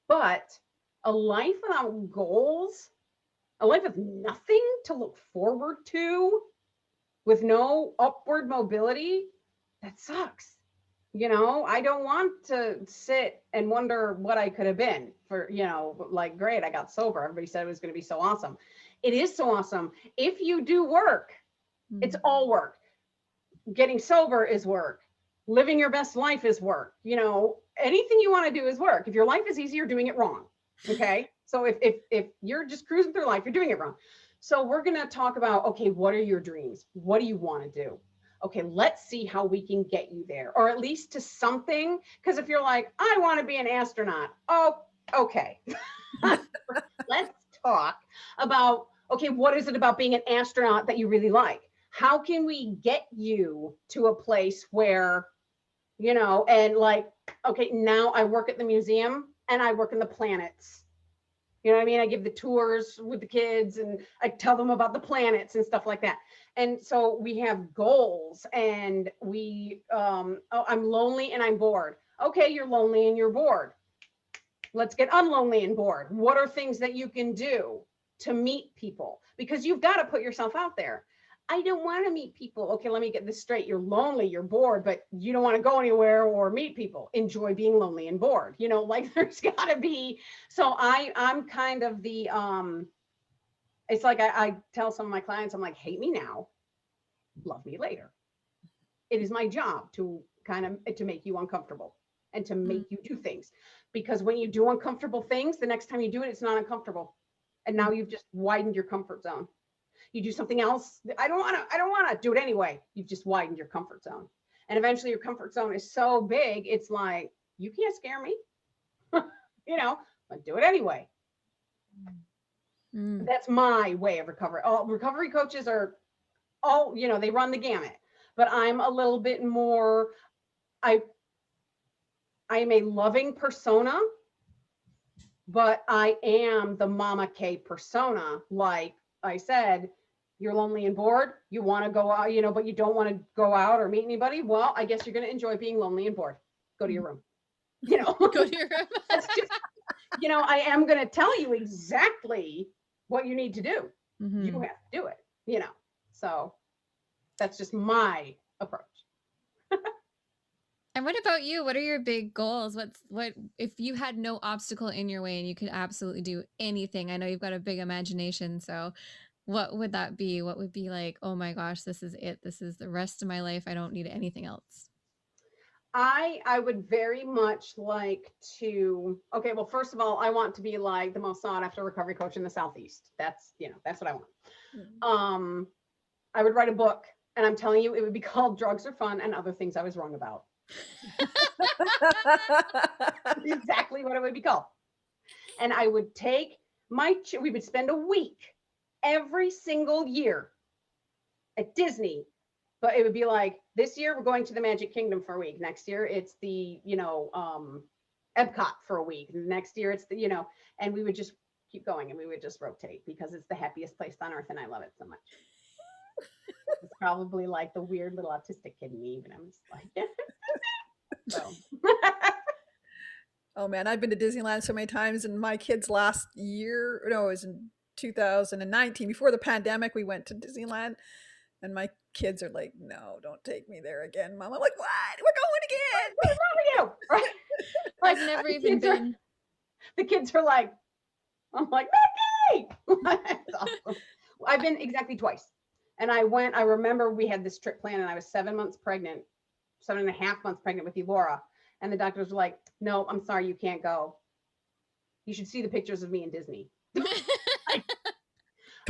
But a life without goals, a life with nothing to look forward to, with no upward mobility, that sucks. I don't want to sit and wonder what I could have been for, like, great, I got sober. Everybody said it was going to be so awesome. It is so awesome. If you do work, it's all work. Getting sober is work. Living your best life is work. Anything you want to do is work. If your life is easy, you're doing it wrong. Okay. So if you're just cruising through life, you're doing it wrong. So we're going to talk about, okay, what are your dreams? What do you want to do? Okay, let's see how we can get you there, or at least to something. Because if you're like, I want to be an astronaut. Oh, okay. Let's talk about, okay, what is it about being an astronaut that you really like? How can we get you to a place where, and like, okay, now I work at the museum and I work in the planets. You know what I mean? I give the tours with the kids and I tell them about the planets and stuff like that. And so we have goals, and I'm lonely and I'm bored. Okay, you're lonely and you're bored. Let's get unlonely and bored. What are things that you can do to meet people? Because you've got to put yourself out there. I don't want to meet people. Okay, let me get this straight. You're lonely, you're bored, but you don't want to go anywhere or meet people. Enjoy being lonely and bored. Like there's got to be. So I'm kind of the, it's like I tell some of my clients, I'm like, hate me now, love me later. It is my job to to make you uncomfortable and to make you do things. Because when you do uncomfortable things, the next time you do it, it's not uncomfortable. And now you've just widened your comfort zone. You do something else. I don't want to do it anyway. You've just widened your comfort zone. And eventually your comfort zone is so big, it's like, you can't scare me, but do it anyway. That's my way of recovery. All recovery coaches are all, they run the gamut, but I'm a little bit more, I am a loving persona, but I am the Mama K persona. Like I said, you're lonely and bored. You want to go out, but you don't want to go out or meet anybody. Well, I guess you're going to enjoy being lonely and bored. Go to your room. Go to your room. That's just, I am going to tell you exactly what you need to do. You have to do it, So that's just my approach. And what about you? What are your big goals? What if you had no obstacle in your way and you could absolutely do anything? I know you've got a big imagination, so what would that be? What would be like, oh my gosh, this is it. This is the rest of my life. I don't need anything else. I would very much like to, okay, well, first of all, I want to be like the most sought after recovery coach in the Southeast. That's what I want. I would write a book, and I'm telling you, it would be called Drugs Are Fun and Other Things I Was Wrong About. Exactly what it would be called. And I would take we would spend a week every single year at Disney. But it would be like, this year we're going to the Magic Kingdom for a week. Next year it's the, Epcot for a week. Next year it's the, and we would just keep going, and we would just rotate because it's the happiest place on earth and I love it so much. It's probably like the weird little autistic kid in me, but I'm just like, yeah. So Oh man, I've been to Disneyland so many times, and my kids last year, no, it was in 2019, before the pandemic, we went to Disneyland, and my kids are like, "No, don't take me there again, Mom." I'm like, "What? We're going again." what is wrong with you? Right? I've Like never the even kids are been. the kids are like, I'm like, Mickey! That's awesome. I've been exactly twice. And I remember we had this trip planned and I was 7 months pregnant, 7.5 months pregnant with Laura. And the doctors were like, no, I'm sorry, you can't go. You should see the pictures of me in Disney.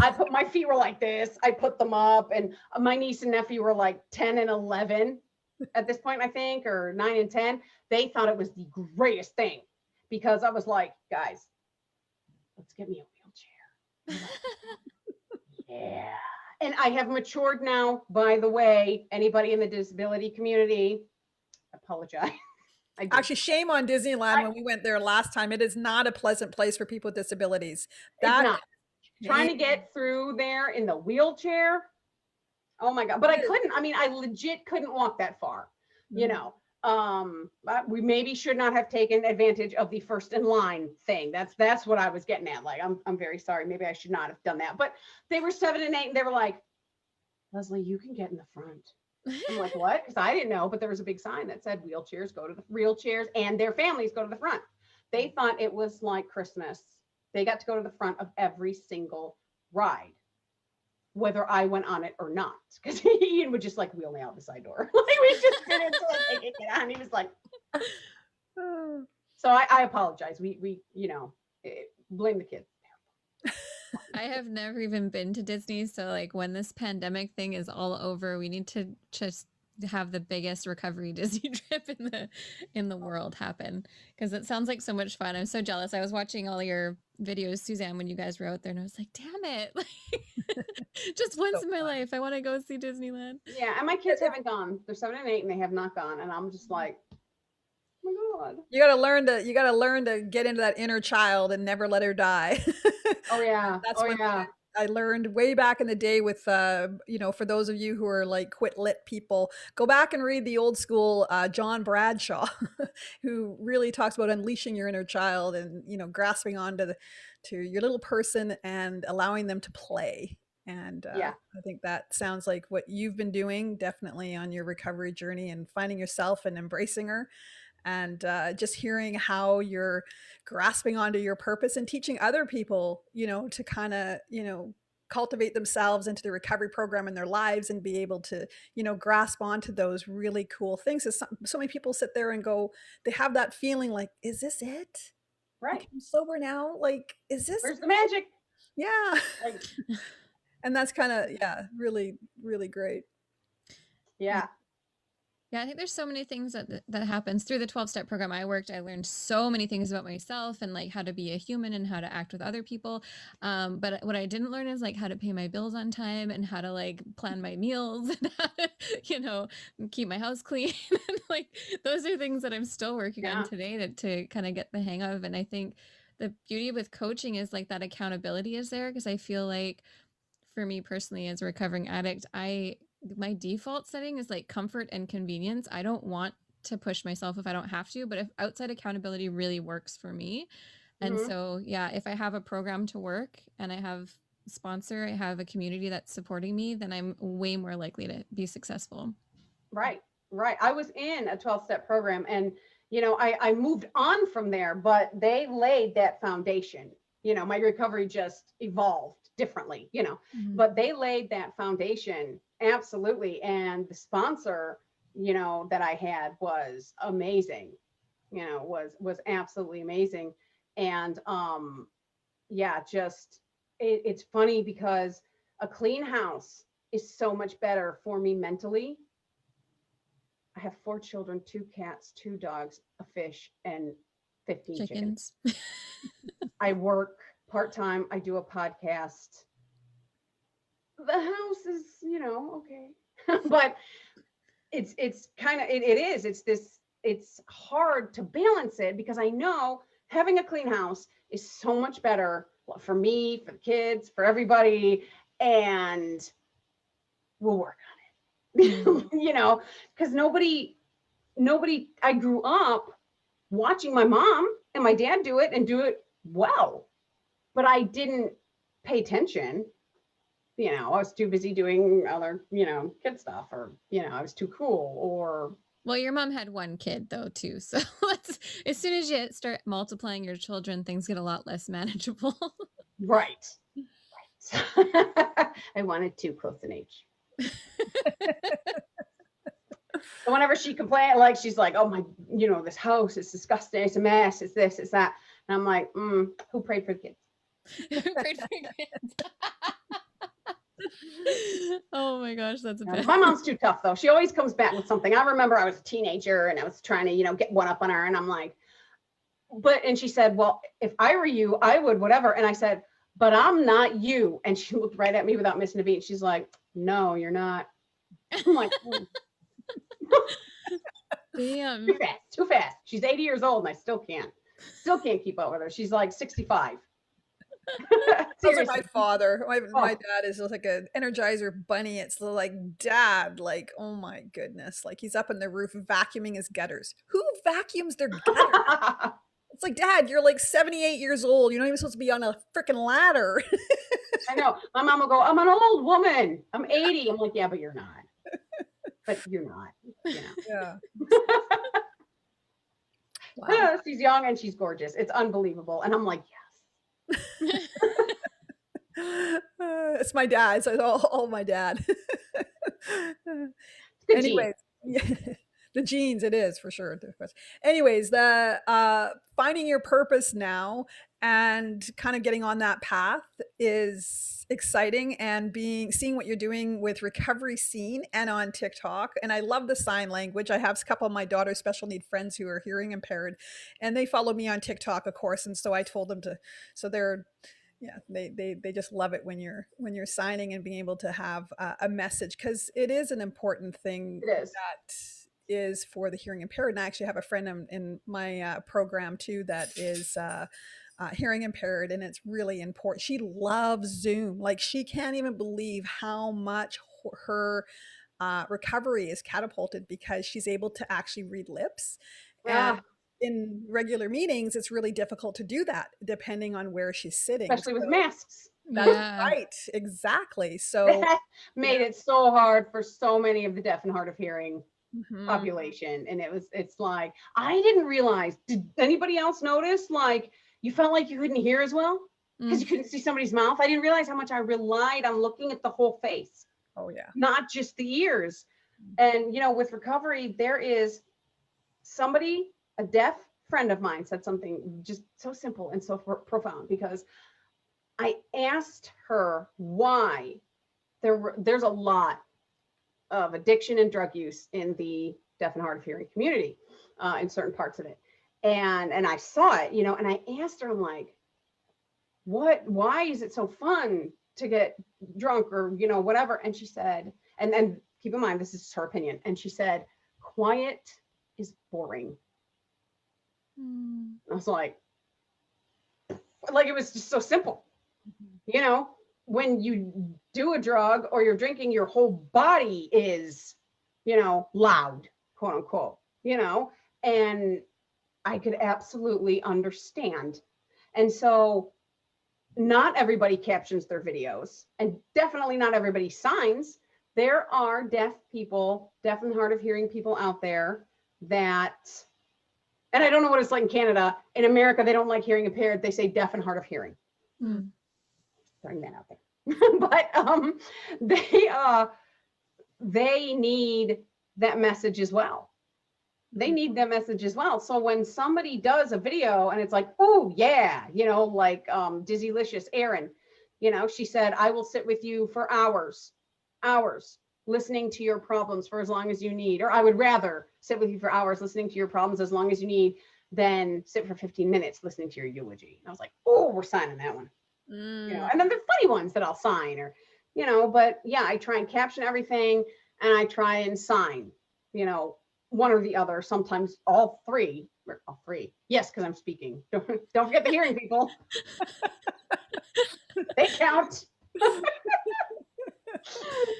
I put my feet were like this. I put them up, and my niece and nephew were like 10 and 11 at this point, I think, or 9 and 10. They thought it was the greatest thing because I was like, guys, let's get me a wheelchair. Yeah. And I have matured now, by the way. Anybody in the disability community, apologize. I do. Actually, shame on Disneyland I, when we went there last time. It is not a pleasant place for people with disabilities. it's That not. Trying to get through there in the wheelchair. Oh my God. But I couldn't. I mean, I legit couldn't walk that far, you Mhm. know. We maybe should not have taken advantage of the first in line thing. That's what I was getting at. Like, I'm very sorry. Maybe I should not have done that. But they were 7 and 8 and they were like, Lesley, you can get in the front. I'm like, what? Because I didn't know, but there was a big sign that said wheelchairs go to the wheelchairs and their families go to the front. They thought it was like Christmas. They got to go to the front of every single ride, whether I went on it or not. Because Ian would just like wheel me out the side door. Like we just did it so they could get on. He was like, so I apologize. We blame the kids. I have never even been to Disney, so like when this pandemic thing is all over, we need to just have the biggest recovery Disney trip in the world happen because it sounds like so much fun. I'm so jealous. I was watching all your videos, Suzanne, when you guys were out there, and I was like, damn it. Just once So in my fun. life, I want to go see Disneyland. Yeah, and my kids haven't gone. They're 7 and 8, and they have not gone. And I'm just like, oh my God. You gotta learn to get into that inner child and never let her die. Oh yeah. That's Oh one thing yeah. I learned way back in the day with, for those of you who are like quit lit people, go back and read the old school John Bradshaw, who really talks about unleashing your inner child and, grasping onto to your little person and allowing them to play. And Yeah. I think that sounds like what you've been doing definitely on your recovery journey and finding yourself and embracing her and just hearing how you're grasping onto your purpose and teaching other people, to kind of, cultivate themselves into the recovery program in their lives and be able to, grasp onto those really cool things. So many people sit there and go, they have that feeling like, is this it? Like, Right. I'm sober now. Like, is this Where's the it? magic? Yeah. Like, And that's kind of, yeah, really, really great. yeah. Yeah, I think there's so many things that happens through the 12-step program I worked. I learned so many things about myself and like how to be a human and how to act with other people. But what I didn't learn is like how to pay my bills on time and how to like plan my meals and how to, keep my house clean. And like those are things that I'm still working on Yeah. today to kind of get the hang of. And I think the beauty with coaching is like that accountability is there because I feel like for me personally as a recovering addict, my default setting is like comfort and convenience. I don't want to push myself if I don't have to, but if outside accountability really works for me. And Mm-hmm. so, yeah, if I have a program to work and I have a sponsor, I have a community that's supporting me, then I'm way more likely to be successful. Right. Right. I was in a 12-step program and, I moved on from there, but they laid that foundation. My recovery just evolved differently, Mhm. but they laid that foundation absolutely. And the sponsor, that I had was amazing, was absolutely amazing. And yeah, just it's funny because a clean house is so much better for me mentally. I have 4 children, 2 cats, 2 dogs, a fish, and 15 chickens. Chickens. I work part-time. I do a podcast. The house is, okay. But it's kind of it is. It's hard to balance it because I know having a clean house is so much better for me, for the kids, for everybody. And we'll work on it. You know, because nobody, I grew up watching my mom and my dad do it and do it well, but I didn't pay attention. You know, I was too busy doing other, you know, kid stuff, or, you know, I was too cool, or. Well, your mom had one kid though too, so as soon as you start multiplying your children, things get a lot less manageable. Right. Right. I wanted too close in age. So whenever she complained, like, she's like, oh my, you know, this house is disgusting, it's a mess, it's this, it's that. And I'm like, who prayed for the kids? Who prayed for your kids? Oh my gosh, that's a bit. My mom's too tough though. She always comes back with something. I remember I was a teenager and I was trying to, you know, get one up on her, and I'm like, and she said, well, if I were you, I would whatever. And I said, but I'm not you. And she looked right at me without missing a beat. She's like, no, you're not. I'm like, damn. Too fast. She's 80 years old and I still can't keep up with her. She's like 65. Those are my father. My dad is like an Energizer bunny. It's like, dad, like, oh my goodness, like he's up in the roof vacuuming his gutters. Who vacuums their gutters? It's like, dad, you're like 78 years old. You're not even supposed to be on a freaking ladder. I know. My mom will go, I'm an old woman. I'm 80. I'm like, yeah, but you're not. But you're not. You know? Yeah. Wow. She's young and she's gorgeous. It's unbelievable. And I'm like, yes. It's my dad. It's all my dad. Anyways, the genes, it is for sure. Anyways, the finding your purpose now and kind of getting on that path is exciting, and seeing what you're doing with Recovery Scene and on TikTok. And I love the sign language. I have a couple of my daughter's special need friends who are hearing impaired, and they follow me on TikTok, of course. And so I told them to, so they're, yeah, they just love it when you're signing and being able to have a message, because it is an important thing. It is. That is for the hearing impaired. And I actually have a friend in my program too that is hearing impaired, and it's really important. She loves Zoom. Like, she can't even believe how much her recovery is catapulted because she's able to actually read lips. Yeah. And in regular meetings, it's really difficult to do that depending on where she's sitting. Especially with masks. That's right. Exactly. So that made it so hard for so many of the deaf and hard of hearing population. And it's like, I didn't realize, did anybody else notice, like, you felt like you couldn't hear as well because you couldn't see somebody's mouth? I didn't realize how much I relied on looking at the whole face. Oh yeah. Not just the ears. And, you know, with recovery, there is somebody, a deaf friend of mine, said something just so simple and so profound, because I asked her why there's a lot of addiction and drug use in the deaf and hard of hearing community, in certain parts of it. And I saw it, you know, and I asked her, I'm like, why is it so fun to get drunk or, you know, whatever? And she said, and keep in mind, this is her opinion. And she said, quiet is boring. I was like, it was just so simple. You know, when you do a drug or you're drinking, your whole body is, you know, loud, quote unquote, you know, and I could absolutely understand. And so not everybody captions their videos, and definitely not everybody signs. There are deaf people, deaf and hard of hearing people out there that, and I don't know what it's like in Canada. In America, they don't like hearing impaired. They say deaf and hard of hearing. Throwing that out there. But they need that message as well. They need that message as well. So when somebody does a video and it's like, oh yeah, you know, like Dizzylicious Erin, you know, she said, I will sit with you for hours, listening to your problems for as long as you need, or I would rather sit with you for hours listening to your problems as long as you need than sit for 15 minutes listening to your eulogy. And I was like, oh, we're signing that one. You know, and then the funny ones that I'll sign, or, you know, but yeah, I try and caption everything, and I try and sign, you know, one or the other, sometimes all three, or all three. Yes, because I'm speaking. Don't forget the hearing people. They count.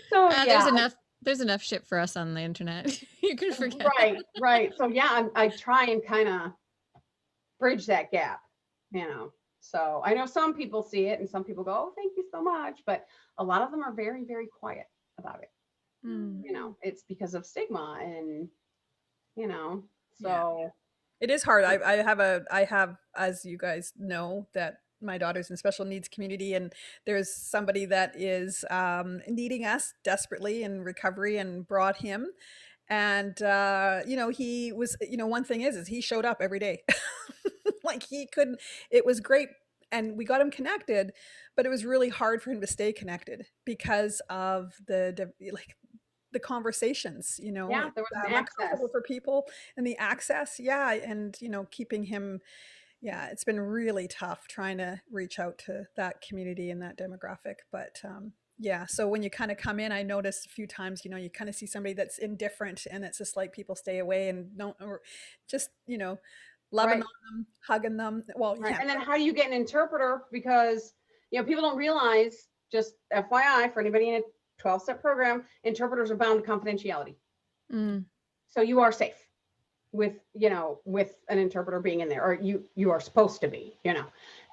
So yeah, there's enough shit for us on the internet. You can forget. right. So yeah, I try and kind of bridge that gap, you know. So I know some people see it and some people go, "Oh, thank you so much," but a lot of them are very, very quiet about it. Mm. You know, it's because of stigma and you know. Yeah. So It is hard. I have, as you guys know, that my daughter's in special needs community, and there's somebody that is needing us desperately in recovery, and brought him. And he was, one thing is he showed up every day. Like he couldn't. It was great, and we got him connected, but it was really hard for him to stay connected because of like the conversations, yeah, it's there wasn't uncomfortable access. for people, and the access, yeah, and keeping him, yeah, it's been really tough trying to reach out to that community and that demographic. But yeah, so when you kind of come in, I noticed a few times, you kind of see somebody that's indifferent, and it's just like people stay away and don't, or just loving Right, on them, hugging them. Well, you right. can't. And then how do you get an interpreter? Because people don't realize. Just FYI for anybody in a 12-step program, interpreters are bound to confidentiality. Mm. So you are safe with with an interpreter being in there, or you are supposed to be,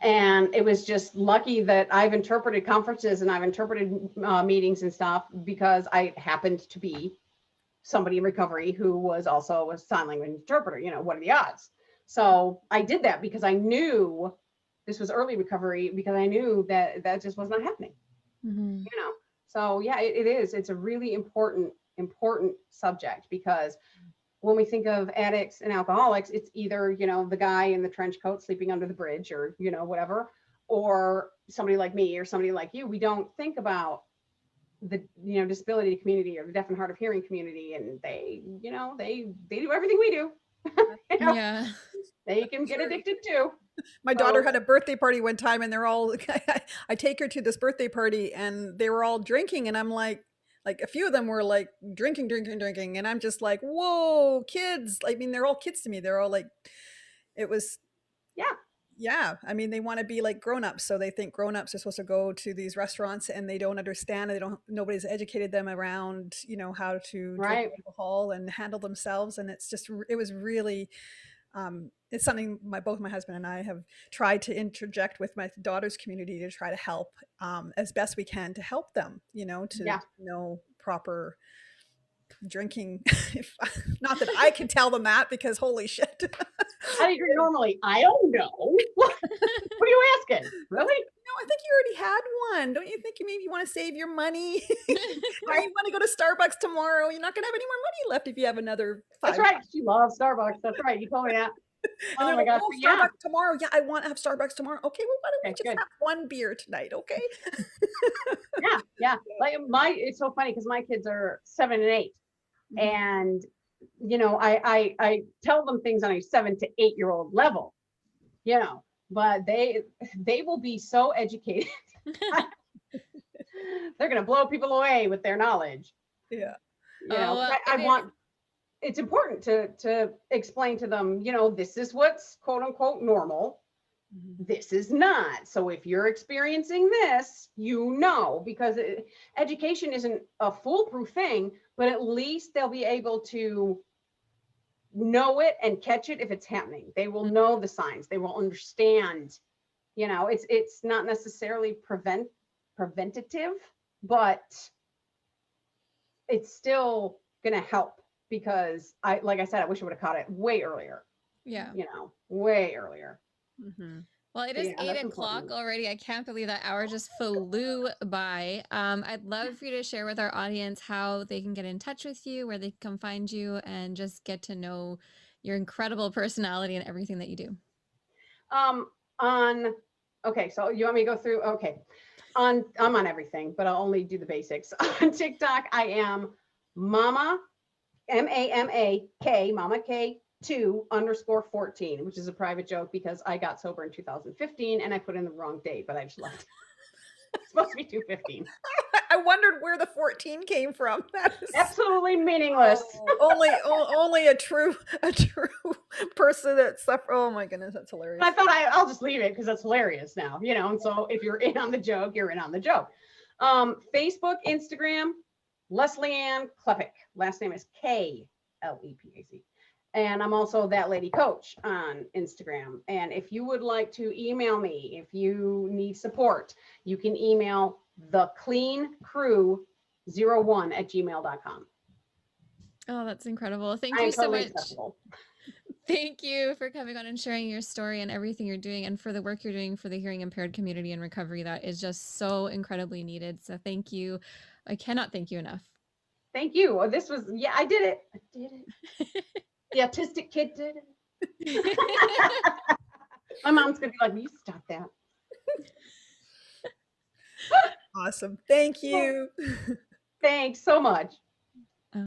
and it was just lucky that I've interpreted conferences and I've interpreted meetings and stuff because I happened to be somebody in recovery who was also a sign language interpreter. What are the odds? So I did that because I knew this was early recovery, because I knew that just was not happening. Mm-hmm. So yeah, it is, it's a really important subject, because when we think of addicts and alcoholics, it's either, the guy in the trench coat sleeping under the bridge, or, whatever, or somebody like me or somebody like you. We don't think about the, disability community or the deaf and hard of hearing community. And they, they do everything we do. you know, Yeah. they can get addicted too. My daughter So had a birthday party one time, and they're all I take her to this birthday party, and they were all drinking, and I'm like a few of them were like drinking, and I'm just like, whoa, kids. I mean, they're all kids to me. They're all like, it was, yeah, yeah, I mean, they want to be like grown-ups, so they think grown-ups are supposed to go to these restaurants, and they don't understand, nobody's educated them around, how to drink right. alcohol and handle themselves. And it was really, it's something both my husband and I have tried to interject with my daughter's community to try to help, as best we can, to help them, to Yeah. know proper drinking. Not that I can tell them that, because holy shit. How do you drink normally? I don't know. What are you asking? Really? No, I think you already had one. Don't you think you maybe want to save your money? Or you want to go to Starbucks tomorrow? You're not going to have any more money left if you have another That's five. right. She loves Starbucks. That's right. You told me that. And Oh they're my like, gosh. oh, But yeah. Starbucks tomorrow. Yeah, I want to have Starbucks tomorrow. Okay, well, why don't we Okay, just good. have one beer tonight? Okay. Yeah. Like it's so funny because my kids are 7 and 8, and I tell them things on a 7 to 8-year-old level, but they will be so educated. They're gonna blow people away with their knowledge. Yeah. I want. It's important to explain to them, this is what's quote unquote normal. This is not. So if you're experiencing this, because education isn't a foolproof thing, but at least they'll be able to know it and catch it if it's happening. They will know the signs. They will understand. It's not necessarily preventative, but it's still gonna help, because like I said, I wish I would have caught it way earlier. Yeah. Way earlier. Mm-hmm. Well, it So, is yeah, 8 that's o'clock important. already. I can't believe that hour just flew by. I'd love for you to share with our audience how they can get in touch with you, where they can come find you, and just get to know your incredible personality and everything that you do. Okay, so you want me to go through? Okay. I'm on everything, but I'll only do the basics. On TikTok, I am Mama, MAMAK, Mama K 2_14, which is a private joke because I got sober in 2015 and I put in the wrong date, but I just left. It's supposed to be 215. I wondered where the 14 came from. That is Absolutely meaningless. only a true person that suffer. Oh my goodness, that's hilarious. I thought I'll just leave it because that's hilarious now, and so if you're in on the joke, you're in on the joke. Facebook, Instagram, Lesley Klepick. Last name is K-L-E-P-A-C. And I'm also That Lady Coach on Instagram. And if you would like to email me, if you need support, you can email thecleancrew01@gmail.com. Oh, that's incredible. Thank I you am so totally much. accessible. Thank you for coming on and sharing your story and everything you're doing and for the work you're doing for the hearing impaired community and recovery. That is just so incredibly needed. So thank you. I cannot thank you enough. Thank you. This was, yeah, I did it. I did it. The autistic kid did it. My mom's going to be like, will you stop that? Awesome. Thank you. Thanks so much.